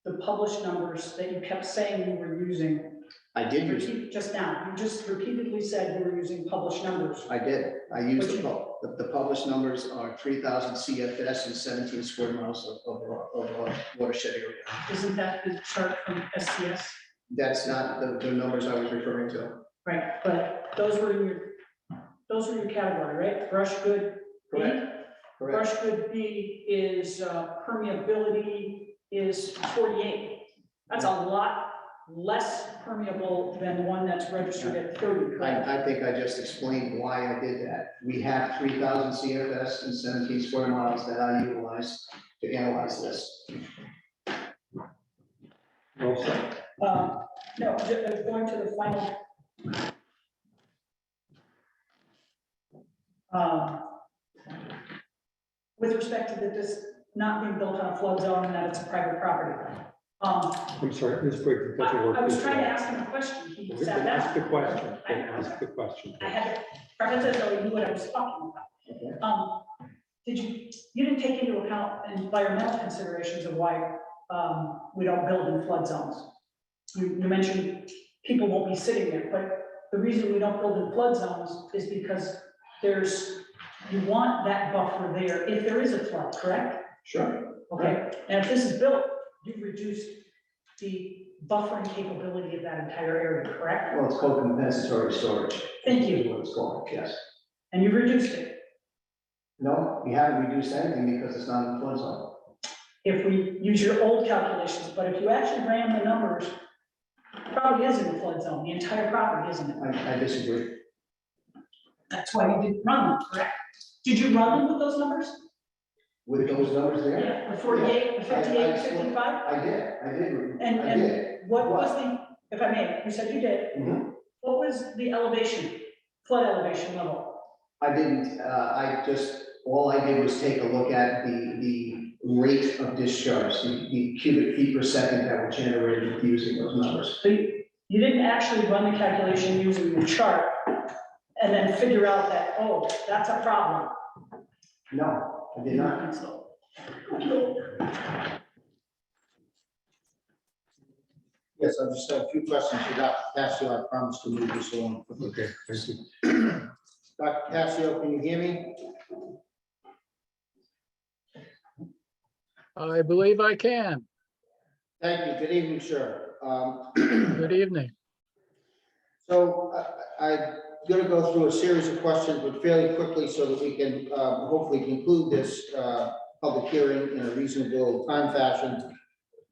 the published numbers that you kept saying you were using? I did use it. Repeat just now, you just repeatedly said you were using published numbers. I did. I used But the published numbers are 3,000 CFS and 17 square miles of watershed area. Isn't that the chart from SCS? That's not the numbers I was referring to. Right, but those were your category, right? Brush good B? Correct. Brush good B is permeability is 48. That's a lot less permeable than one that's registered at 30, correct? I think I just explained why I did that. We have 3,000 CFS and 17 square miles that I utilize to analyze this. No, going to the final. With respect to this not being built on a flood zone and that it's a private property. I'm sorry, Ms. Briggs, it doesn't work. I was this trying to way. ask him a question. He Then sat down. ask the question, then ask the question. I had to preface it so he knew what I was talking about. You didn't take into account environmental considerations of why we don't build in flood zones. You mentioned people won't be sitting there, but the reason we don't build in flood zones is because you want that buffer there if there is a flood, correct? Sure. Okay, and if this is built, you've reduced the buffering capability of that entire area, correct? Well, it's called compensatory storage. Thank you. Is what it's called, yes. And you reduced it. No, we haven't reduced anything because it's not in the flood zone. If we use your old calculations, but if you actually ran the numbers, it probably is in the flood zone, the entire property, isn't it? I disagree. That's why you didn't run them, correct? Did you run them with those numbers? With those numbers there? Yeah, the 48, the 58, 55? I did. I And what was the, if I may, you said you did. Mhm. What was the elevation, flood elevation level? I didn't, all I did was take a look at the rate of discharge, the cubic feet per second that were generated using those numbers. So you didn't actually run the calculation using the chart and then figure out that, oh, that's a problem. No, I did not. Yes, I just have a few questions for Dr. Cascio. I promise to move this along. Okay, thank you. Dr. Cascio, can you hear me? I believe I can. Thank you. Good evening, sir. Good evening. So I'm going to go through a series of questions, but fairly quickly so that we can hopefully conclude this public hearing in a reasonable time fashion.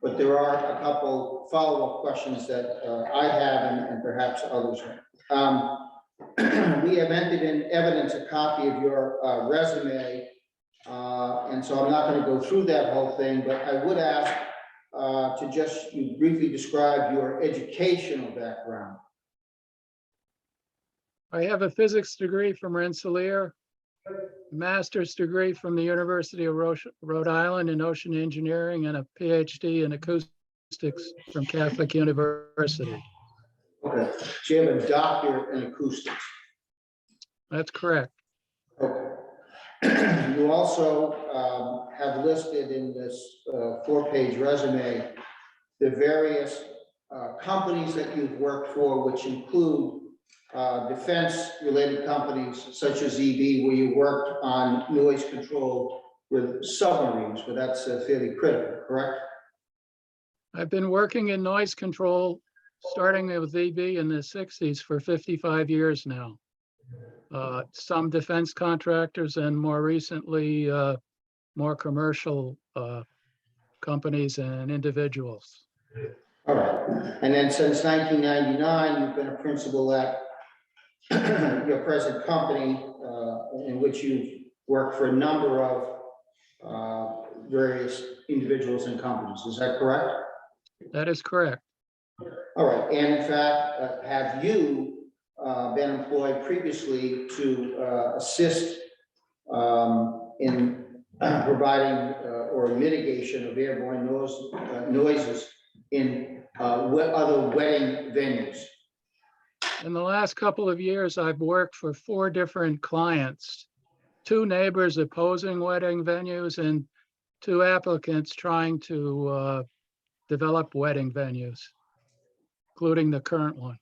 But there are a couple follow-up questions that I have and perhaps others have. We have entered in evidence a copy of your resume. And so I'm not going to go through that whole thing, but I would ask to just you briefly describe your educational background. I have a physics degree from Rensselaer, master's degree from the University of Rhode Island in ocean engineering, and a PhD in acoustics from Catholic University. Okay, so you have a doctorate in acoustics. That's correct. Okay. You also have listed in this 4-page resume the various companies that you've worked for, which include defense-related companies such as EB, where you worked on noise control with submarines, but that's fairly critical, correct? I've been working in noise control, starting with EB in the 60s for 55 years now. Some defense contractors and more recently, more commercial companies and individuals. All right. And then since 1999, you've been a principal at your present company, in which you've worked for a number of various individuals and companies. Is that correct? That is correct. All right. And in fact, have you been employed previously to assist in providing or mitigation of airborne noises in other wedding venues? In the last couple of years, I've worked for 4 different clients, 2 neighbors opposing wedding venues and 2 applicants trying to develop wedding venues, including the current one.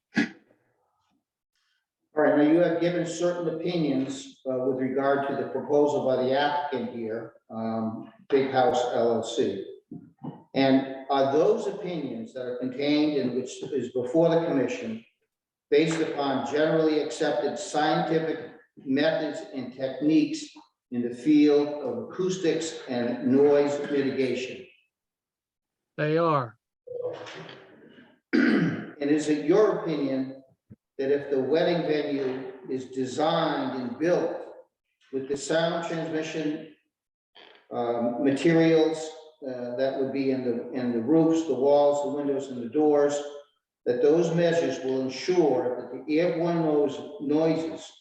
All right, now you have given certain opinions with regard to the proposal by the applicant here, Big House LLC. And are those opinions that are contained in which is before the commission based upon generally accepted scientific methods and techniques in the field of acoustics and noise mitigation? They are. And is it your opinion that if the wedding venue is designed and built with the sound transmission materials that would be in the roofs, the walls, the windows, and the doors, that those measures will ensure that the airborne noises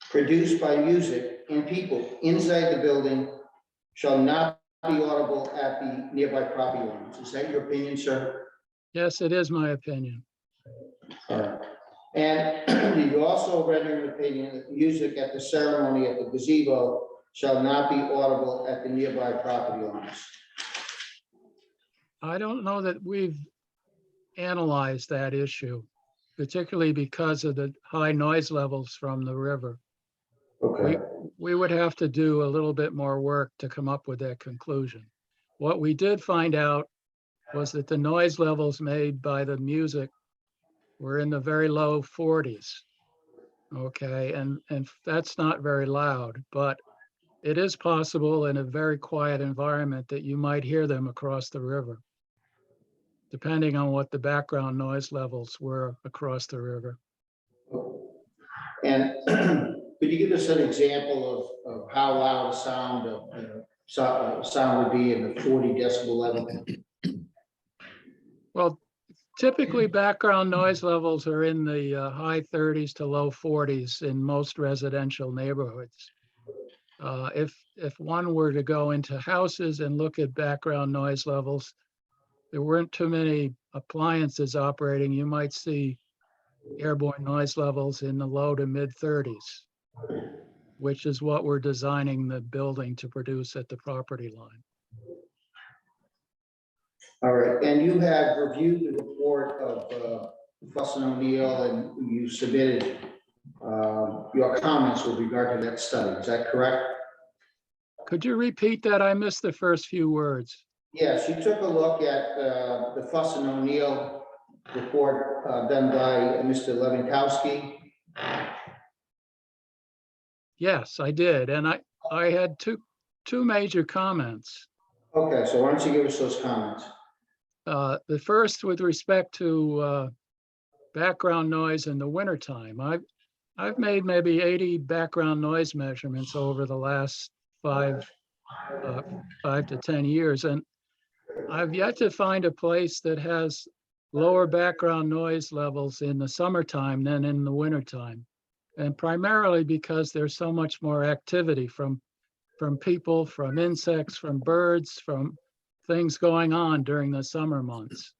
produced by music and people inside the building shall not be audible at the nearby property lines? Is that your opinion, sir? Yes, it is my opinion. All right. And you also render an opinion that music at the ceremony at the gazebo shall not be audible at the nearby property lines? I don't know that we've analyzed that issue, particularly because of the high noise levels from the river. Okay. We would have to do a little bit more work to come up with that conclusion. What we did find out was that the noise levels made by the music were in the very low 40s. Okay, and that's not very loud, but it is possible in a very quiet environment that you might hear them across the river, depending on what the background noise levels were across the river. And could you give us an example of how loud a sound would be in the 40 decibel level? Well, typically background noise levels are in the high 30s to low 40s in most residential neighborhoods. If one were to go into houses and look at background noise levels, there weren't too many appliances operating, you might see airborne noise levels in the low to mid 30s, which is what we're designing the building to produce at the property line. All right, and you have reviewed the report of Fuss and O'Neill, and you submitted your comments with regard to that study. Is that correct? Could you repeat that? I missed the first few words. Yes, you took a look at the Fuss and O'Neill report done by Mr. Levinkowski. Yes, I did, and I had two major comments. Okay, so why don't you give us those comments? The first with respect to background noise in the wintertime. I've made maybe 80 background noise measurements over the last 5 to 10 years, and I've yet to find a place that has lower background noise levels in the summertime than in the wintertime. And primarily because there's so much more activity from people, from insects, from birds, from things going on during the summer months.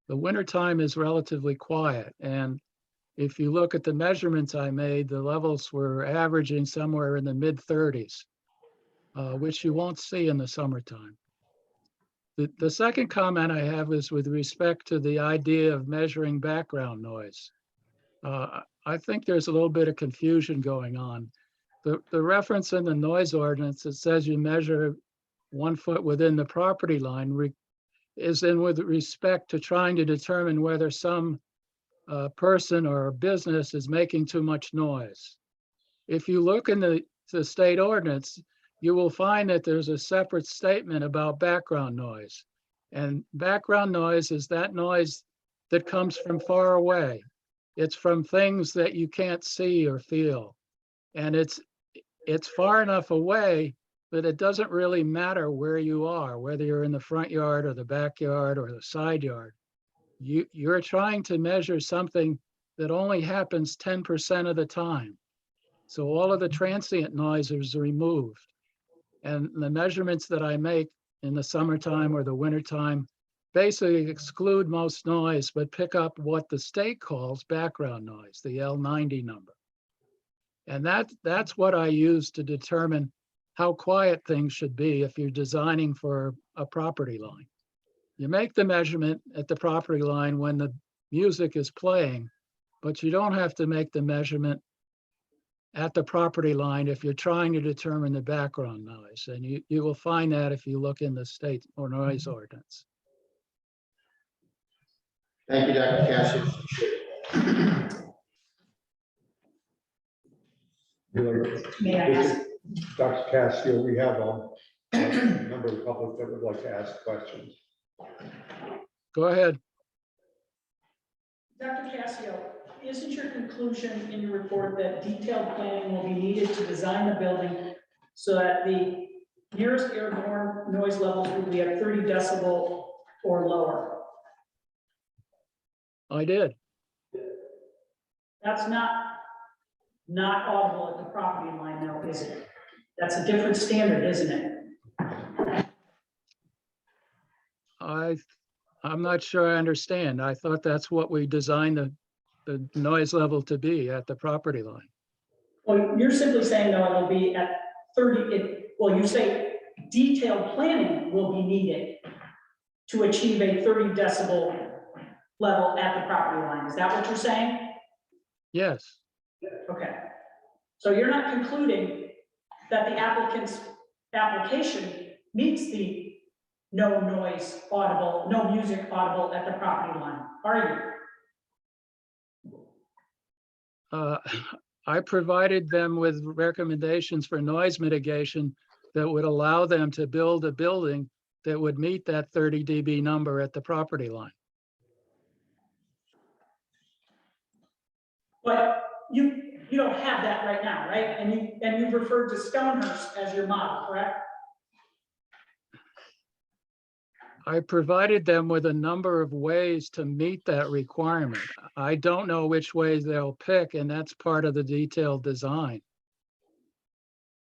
The wintertime is relatively quiet. And if you look at the measurements I made, the levels were averaging somewhere in the mid 30s, which you won't see in the summertime. The second comment I have is with respect to the idea of measuring background noise. I think there's a little bit of confusion going on. The reference in the noise ordinance that says you measure 1 foot within the property line is in with respect to trying to determine whether some person or business is making too much noise. If you look in the state ordinance, you will find that there's a separate statement about background noise. And background noise is that noise that comes from far away. It's from things that you can't see or feel. And it's far enough away that it doesn't really matter where you are, whether you're in the front yard or the backyard or the side yard. You're trying to measure something that only happens 10% of the time. So all of the transient noise is removed. And the measurements that I make in the summertime or the wintertime basically exclude most noise, but pick up what the state calls background noise, the L90 number. And that's what I use to determine how quiet things should be if you're designing for a property line. You make the measurement at the property line when the music is playing, but you don't have to make the measurement at the property line if you're trying to determine the background noise. And you will find that if you look in the state or noise ordinance. Thank you, Dr. Cassius. May I ask? Dr. Cascio, we have a member of the public that would like to ask questions. Go ahead. Dr. Cassio, isn't your conclusion in your report that detailed planning will be needed to design the building so that the nearest airborne noise levels will be at 30 decibel or lower? I did. That's not audible at the property line now, is it? That's a different standard, isn't it? I'm not sure I understand. I thought that's what we designed the noise level to be at the property line. Well, you're simply saying, no, it'll be at 30, well, you say detailed planning will be needed to achieve a 30 decibel level at the property line. Is that what you're saying? Yes. Okay. So you're not concluding that the applicant's application meets the no noise audible, no music audible at the property line, are you? I provided them with recommendations for noise mitigation that would allow them to build a building that would meet that 30 dB number at the property line. But you don't have that right now, right? And you've referred to Stonehurst as your model, correct? I provided them with a number of ways to meet that requirement. I don't know which ways they'll pick, and that's part of the detailed design.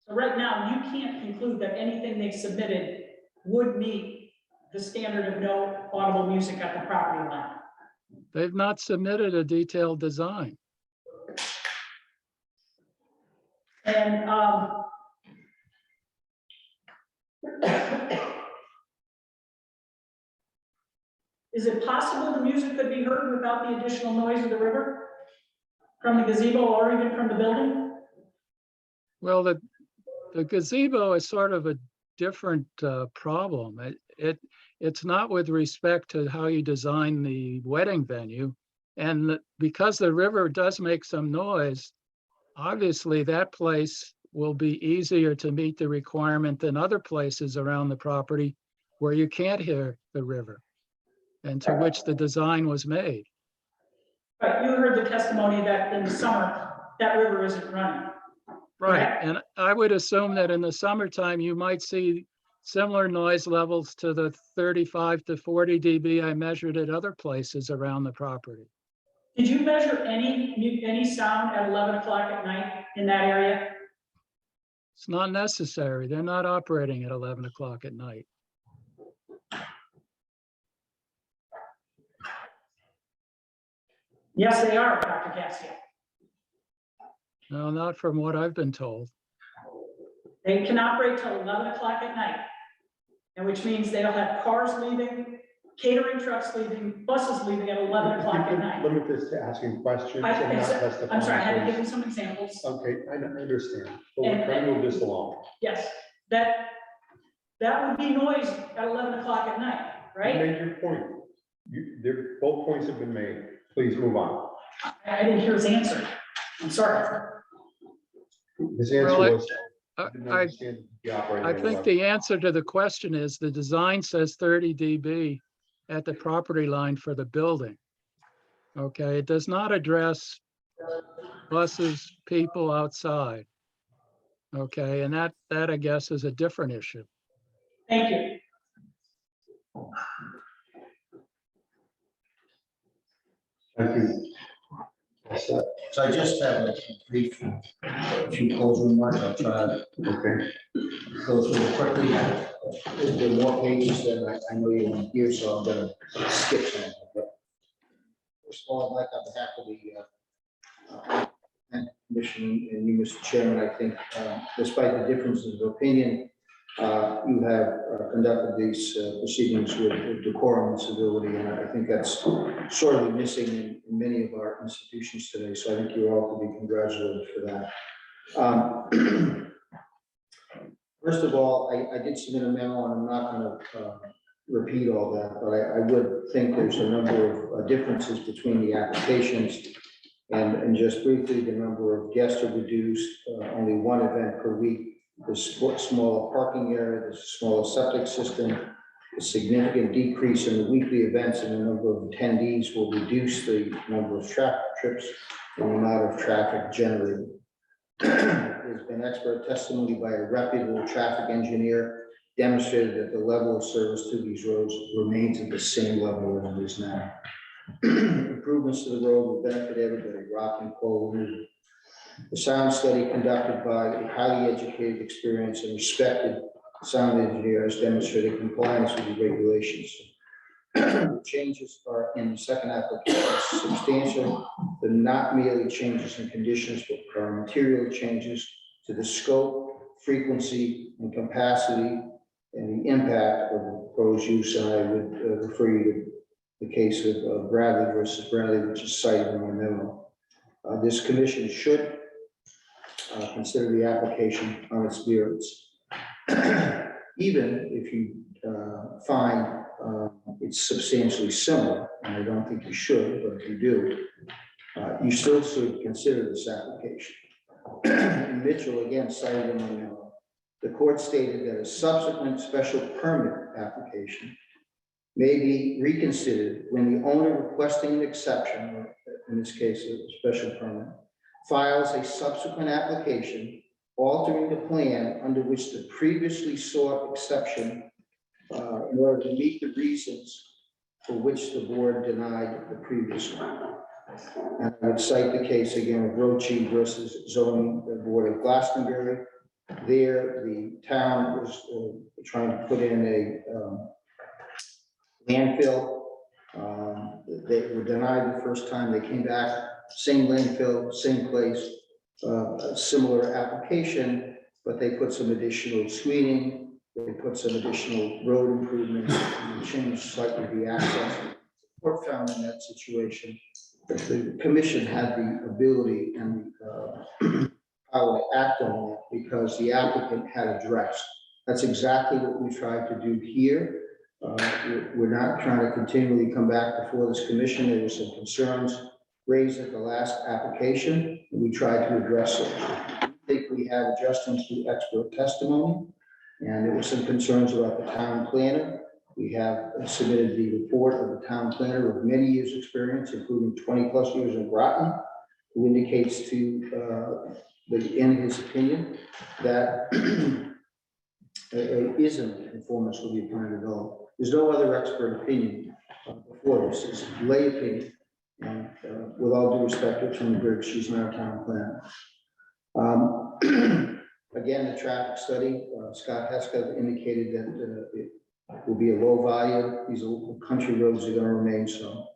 So right now, you can't conclude that anything they submitted would meet the standard of no audible music at the property line. They've not submitted a detailed design. And is it possible the music could be heard without the additional noise of the river from the gazebo or even from the building? Well, the gazebo is sort of a different problem. It's not with respect to how you design the wedding venue. And because the river does make some noise, obviously that place will be easier to meet the requirement than other places around the property where you can't hear the river and to which the design was made. Right, you heard the testimony that in the summer, that river isn't running. Right, correct? and I would assume that in the summertime, you might see similar noise levels to the 35 to 40 dB I measured at other places around the property. Did you measure any sound at 11 o'clock at night in that area? It's not necessary. They're not operating at 11 o'clock at night. Yes, they are, Dr. Cassia. No, not from what I've been told. They can operate till 11 o'clock at night, and which means they'll have cars leaving, catering trucks leaving, buses leaving at 11 o'clock at night. Limit this to asking questions and not testifying. I'm sorry, I had to please. give you some examples. Okay, I understand, but we're trying to move this along. Yes, that would be noise at 11 o'clock at night, You right? made your point. Both points have been made. Please move on. I didn't hear his answer. I'm sorry. His answer Well, was. didn't understand the operating I at think 11. the answer to the question is the design says 30 dB at the property line for the building. Okay, it does not address buses, people outside. Okay, and that I guess is a different issue. Thank you. Thank you. So I just have a brief, few closing remarks. I'll try to Okay. go through it quickly. There are more pages than I know you want here, so I'm gonna skip some. But first of all, I'd like on behalf of the Planning Commission and you, Mr. Chairman, I think despite the differences of opinion, you have conducted these proceedings with decorum and civility, and I think that's sorely missing in many of our institutions today, so I think you're all to be congratulated for that. First of all, I did submit a memo, and I'm not going to repeat all that, but I would think there's a number of differences between the applications. And just briefly, the number of guests are reduced, only one event per week. There's smaller parking area, there's a smaller septic system, a significant decrease in the weekly events, and the number of attendees will reduce the number of traffic trips and the amount of traffic generated. There's been expert testimony by a reputable traffic engineer demonstrated that the level of service to these roads remains at the same level as it is now. Improvements to the road will benefit everybody, rock and coal removal. The sound study conducted by a highly educated, experienced, and respected sound engineer has demonstrated compliance with the regulations. The changes are in the second application substantial, but not merely changes in conditions, but are material changes to the scope, frequency, and capacity, and the impact of the proposed use. And I would refer you to the case of Bradley versus Bradley, which is cited in my memo. This commission should consider the application on its merits. Even if you find it's substantially similar, and I don't think you should, but if you do, you still should consider this application. And Mitchell, again, cited in my memo, the court stated that a subsequent special permit application may be reconsidered when the owner requesting an exception, or in this case, a special permit, files a subsequent application altering the plan under which the previously sought exception in order to meet the reasons for which the board denied the previous one. And I would cite the case again of Roche versus zoning board of Glastonbury. There, the town was trying to put in a landfill. They were denied the first time. They came back, same landfill, same place, similar application, but they put some additional screening. They put some additional road improvements and changed slightly the access. The court found in that situation that the commission had the ability and power to act on that because the applicant had addressed. That's exactly what we tried to do here. We're not trying to continually come back before this commission. There were some concerns raised at the last application, and we tried to address it. I think we have adjustments to expert testimony, and there were some concerns about the town planner. We have submitted the report of the town planner with many years' experience, including 20+ years in Groton, who indicates to in his opinion that isn't in conformance with the plan at all. There's no other expert opinion before this. It's lay opinion. And with all due respect to Attorney Briggs, she's not a town planner. Again, the traffic study, Scott Hesketh indicated that it will be a low volume. These country roads are going to remain so.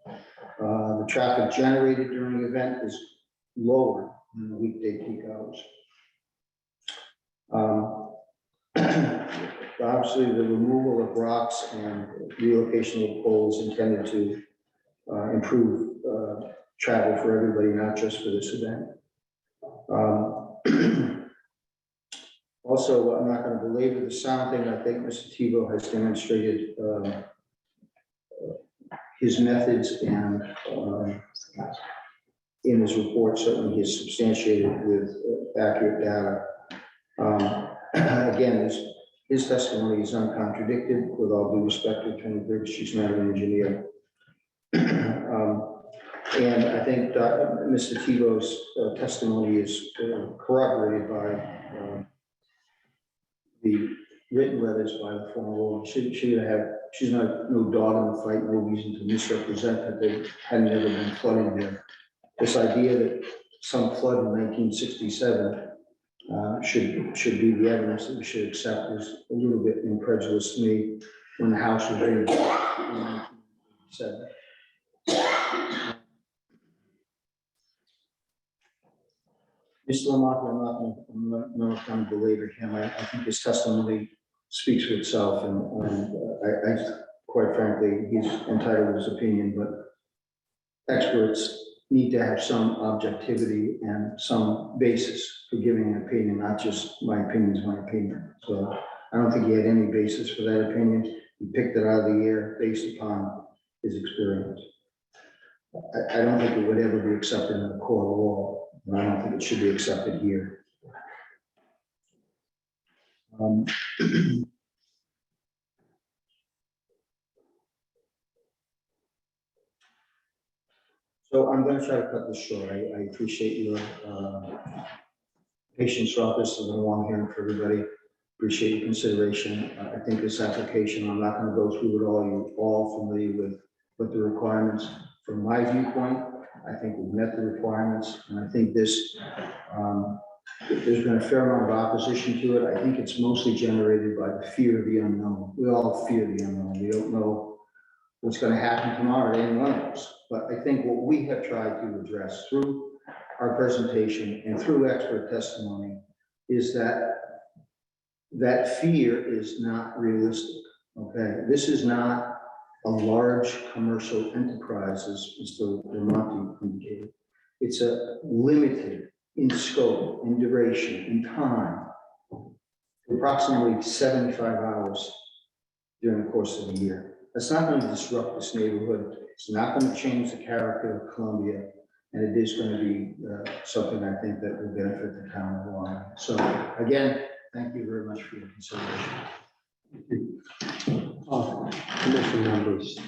The traffic generated during the event is lower than the weekday peak hours. Obviously, the removal of rocks and relocation of poles intended to improve travel for everybody, not just for this event. Also, I'm not going to belabor the sound thing. I think Mr. Tebow has demonstrated his methods, and in his report, certainly he is substantiated with accurate data. Again, his testimony is uncontradicted. With all due respect to Attorney Briggs, she's not an engineer. And I think Mr. Tebow's testimony is corroborated by the written letters by the former owner. She's not no dog in the fight, no reason to misrepresent that there had never been flooding there. This idea that some flood in 1967 should be the evidence that we should accept is a little bit incredulous to me when the house was being built in 1967. Mr. Lamont, I'm not going to belabor him. I think his testimony speaks for itself, and quite frankly, he's entitled to his opinion, but experts need to have some objectivity and some basis for giving an opinion, not just my opinion is my opinion. So I don't think he had any basis for that opinion. He picked it out of the air based upon his experience. I don't think it would ever be accepted in a court of law, and I don't think it should be accepted here. So I'm going to try to cut this short. I appreciate your patience throughout this. It's been a long hearing for everybody. Appreciate your consideration. I think this application, I'm not going to go through it all. You're all familiar with the requirements. From my viewpoint, I think we've met the requirements, and I think this, there's been a fair amount of opposition to it. I think it's mostly generated by the fear of the unknown. We all fear the unknown. We don't know what's going to happen tomorrow to any one of us. But I think what we have tried to address through our presentation and through expert testimony is that fear is not realistic. Okay, this is not a large commercial enterprise, as Mr. Ramonti indicated. It's a limited in scope, in duration, in time, approximately 75 hours during the course of the year. That's not going to disrupt this neighborhood. It's not going to change the character of Columbia, and it is going to be something I think that will benefit the town of Long Island. So again, thank you very much for your consideration. Commission members,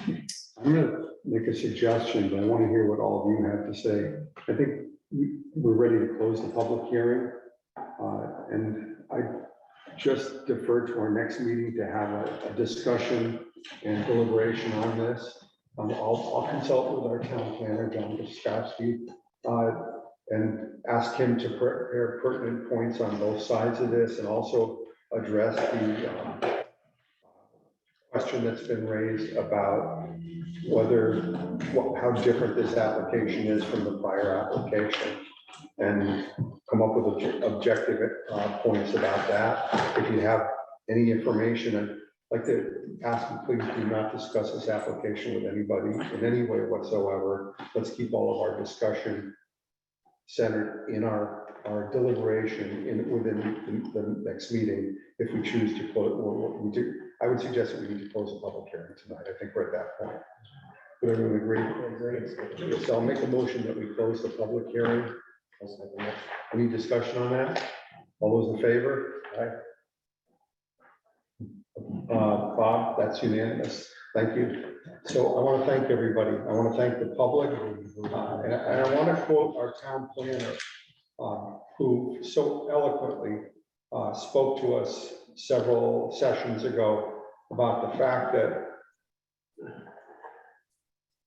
I'm going to make a suggestion, but I want to hear what all of you have to say. I think we're ready to close the public hearing, and I just defer to our next meeting to have a discussion and deliberation on this. I'll consult with our town planner, John Guskowski, and ask him to prepare pertinent points on both sides of this, and also address the question that's been raised about how different this application is from the prior application, and come up with objective points about that. If you have any information, I'd like to ask you, please do not discuss this application with anybody in any way whatsoever. Let's keep all of our discussion centered in our deliberation within the next meeting. If we choose to close, I would suggest that we need to close the public hearing tonight. I think we're at that point. Would everyone agree? So I'll make a motion that we close the public hearing. Any discussion on that? All those in favor? Aye. Bob, that's unanimous. Thank you. So I want to thank everybody. I want to thank the public. And I want to quote our town planner, who so eloquently spoke to us several sessions ago about the fact that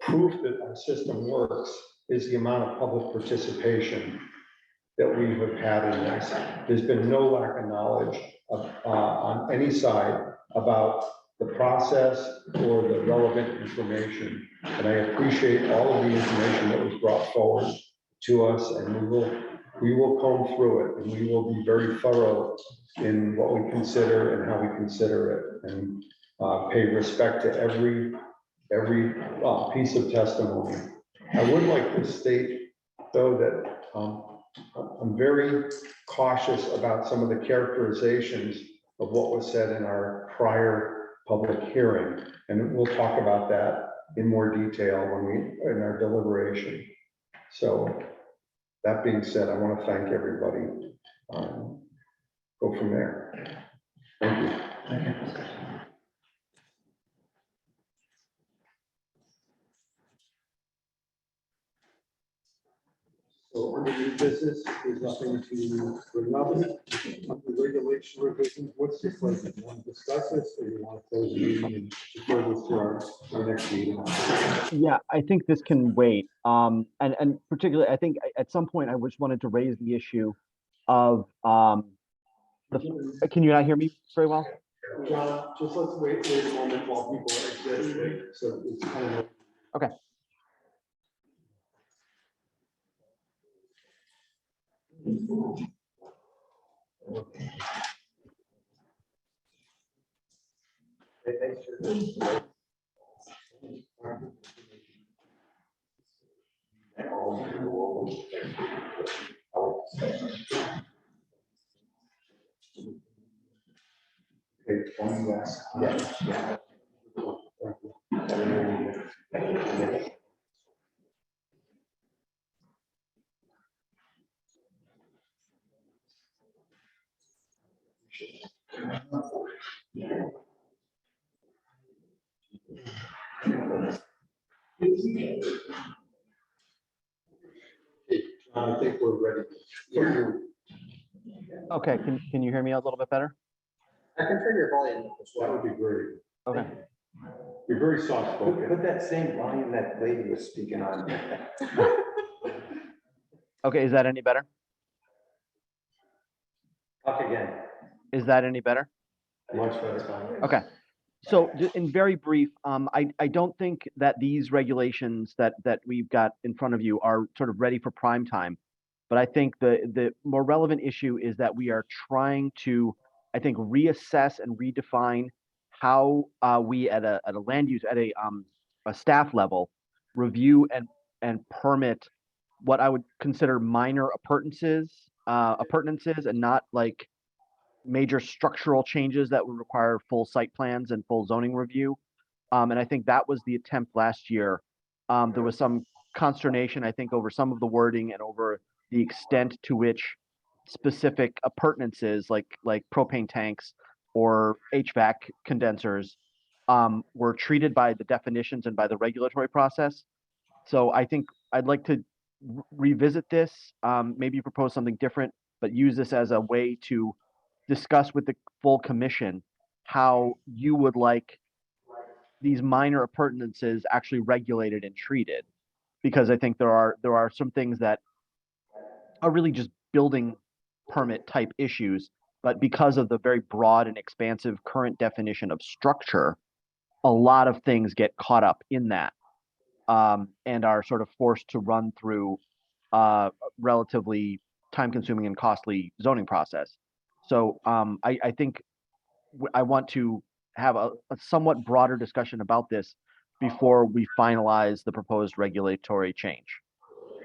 proof that our system works is the amount of public participation that we have had in this. There's been no lack of knowledge on any side about the process or the relevant information. And I appreciate all of the information that was brought forward to us, and we will comb through it, and we will be very thorough in what we consider and how we consider it, and pay respect to every piece of testimony. I would like to state, though, that I'm very cautious about some of the characterizations of what was said in our prior public hearing, and we'll talk about that in more detail in our deliberation. So that being said, I want to thank everybody. Go from there. Thank you. Thank you. So under new business, there's nothing to bring up. The regulation revision, what's your pleasure? You want to discuss this, or you want to close the meeting and defer this to our next meeting? Yeah, I think this can wait. And particularly, I think at some point I just wanted to raise the issue of can you not hear me very well? John, just let's wait a moment while people exit. So it's kind of. Okay. Okay, one last. Yeah. I think we're ready. Okay, can you hear me a little bit better? I can turn your volume up as That well. would be great. Okay. You're very soft spoken. Put that same volume that lady was speaking on. Okay, is that any better? Talk again. Is that any better? Much better. Okay. So in very brief, I don't think that these regulations that we've got in front of you are sort of ready for prime time. But I think the more relevant issue is that we are trying to, I think, reassess and redefine how we at a land use, at a staff level, review and permit what I would consider minor appurtenances and not like major structural changes that would require full site plans and full zoning review. And I think that was the attempt last year. There was some consternation, I think, over some of the wording and over the extent to which specific appurtenances like propane tanks or HVAC condensers were treated by the definitions and by the regulatory process. So I think I'd like to revisit this, maybe propose something different, but use this as a way to discuss with the full commission how you would like these minor appurtenances actually regulated and treated. Because I think there are some things that are really just building permit type issues, but because of the very broad and expansive current definition of structure, a lot of things get caught up in that and are sort of forced to run through relatively time-consuming and costly zoning process. So I think I want to have a somewhat broader discussion about this before we finalize the proposed regulatory change.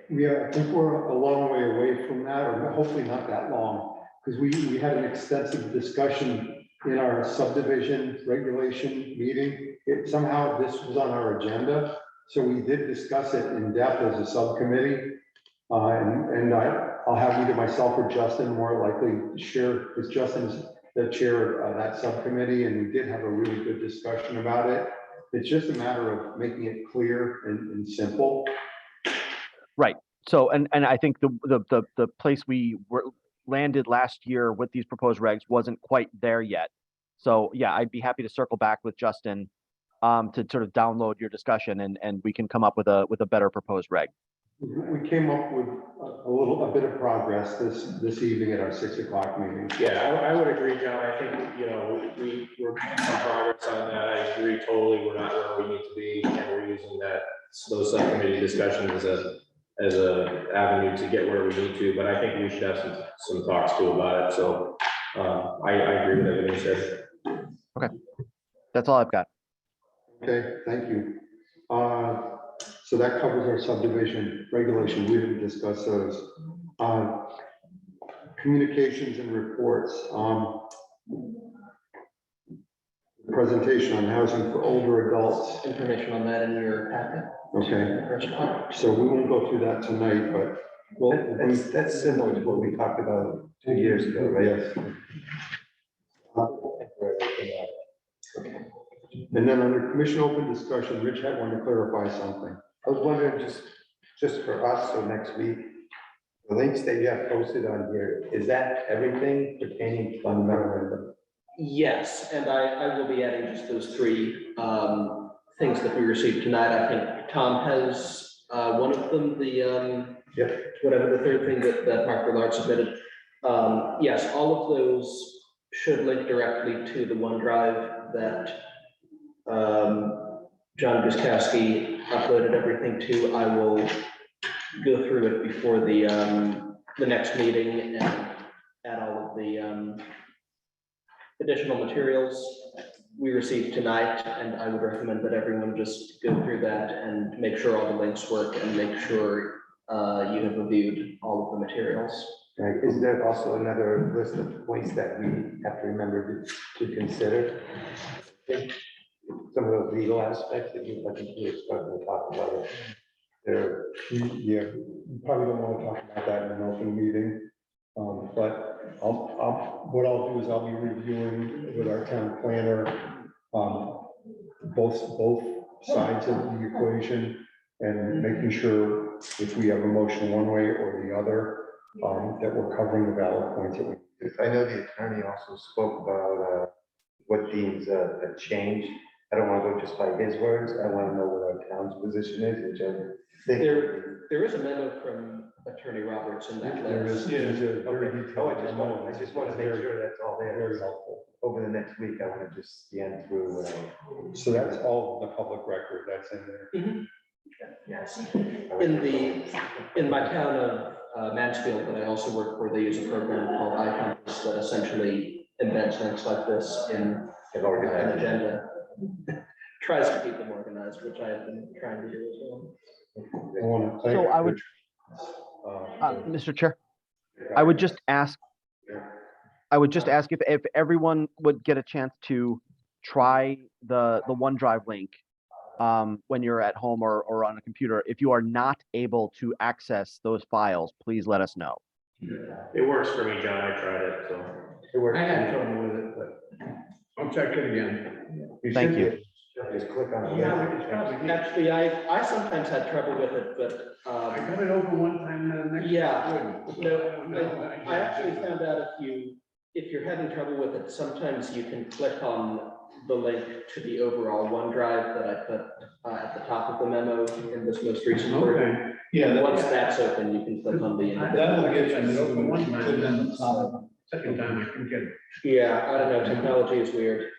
Yeah, I think we're a long way away from that, or hopefully not that long, because we had an extensive discussion in our subdivision regulation meeting. Somehow this was on our agenda, so we did discuss it in depth as a subcommittee. And I'll have either myself or Justin more likely share, because Justin's the chair of that subcommittee, and we did have a really good discussion about it. It's just a matter of making it clear and simple. Right. So, and I think the place we landed last year with these proposed regs wasn't quite there yet. So yeah, I'd be happy to circle back with Justin to sort of download your discussion and we can come up with a better proposed reg. We came up with a bit of progress this evening at our 6 o'clock meeting. Yeah, I would agree, John. I think, we're making some progress on that. I agree totally. We're not where we need to be, and we're using those subcommittee discussions as a avenue to get where we need to, but I think we should have some talks too about it. So I agree with everything you said. Okay. That's all I've got. Okay, thank you. So that covers our subdivision regulation. We didn't discuss those. Communications and reports. Presentation on housing for older adults. Information on that in your packet. Okay. So we won't go through that tonight, but That's similar to what we talked about 2 years ago, right? yes. And then under commission open discussion, Rich had wanted to clarify something. I was wondering, just for us, so next week, the links that you have posted on here, is that everything pertaining to the memorandum? Yes, and I will be adding just those three things that we received tonight. I think Tom has one of them, whatever the third thing that Mark Willard submitted. Yes, all of those should link directly to the OneDrive that John Guskowski uploaded everything to. I will go through it before the next meeting and add all of the additional materials. we received tonight, and I would recommend that everyone just go through that and make sure all the links work and make sure you have reviewed all of the materials. Right, is there also another list of points that we have to remember to consider? Some of those legal aspects that you, I think you're starting to talk about it. There, Yeah, you probably don't want to talk about that in an open meeting. But what I'll do is I'll be reviewing with our town planner, both sides of the equation and making sure if we have a motion one way or the other, that we're covering the valid points that we. I know the attorney also spoke about what deems a change. I don't want to go just by his words. I want to know what our town's position is, which I think. There is a memo from Attorney Roberts in that There letter. is, there's a very Okay. detailed. I just want to make sure that's all there. Very helpful. Over the next week, I want to just scan through. So that's all the public record that's in there. Yes. In my town of Mansfield, that I also work for, they use a program called iCompass that essentially embeds links like this in an agenda. Tries to keep them organized, which I have been trying to do as well. I want to thank. So I would, Mr. Chair, I would just ask if everyone would get a chance to try the OneDrive link when you're at home or on a computer. If you are not able to access those files, please let us know. It works for me, John. I tried it, so. It works. I had trouble with it, but I'll check it again. Thank you. Just click on it. Yeah, it's probably- Actually, I sometimes had trouble with it, but, I got it over one time, and the next. Yeah. Good. no, I actually found out if you're having trouble with it, sometimes you can click on the link to the overall OneDrive that I put at the top of the memo in this most recent version. Okay, yeah. Once that's open, you can click on the. That'll get you, I open one time, second time I can get it. Yeah, I don't know, technology is weird.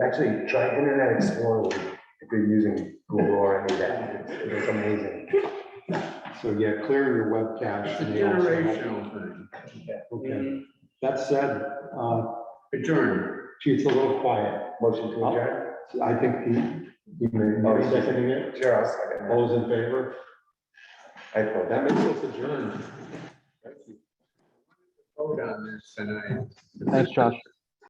Actually, try Internet Explorer if you're using Google or any of that. It's amazing. So yeah, clear your web cache. It's a and they also help generational thing. you. Okay, that said, Adjourn. gee, it's a little quiet. Motion to adjourn? I think you may be seconding it. Sure, I'll second that. All those in favor? I thought That makes us adjourn. Vote on this tonight. Thanks, Josh.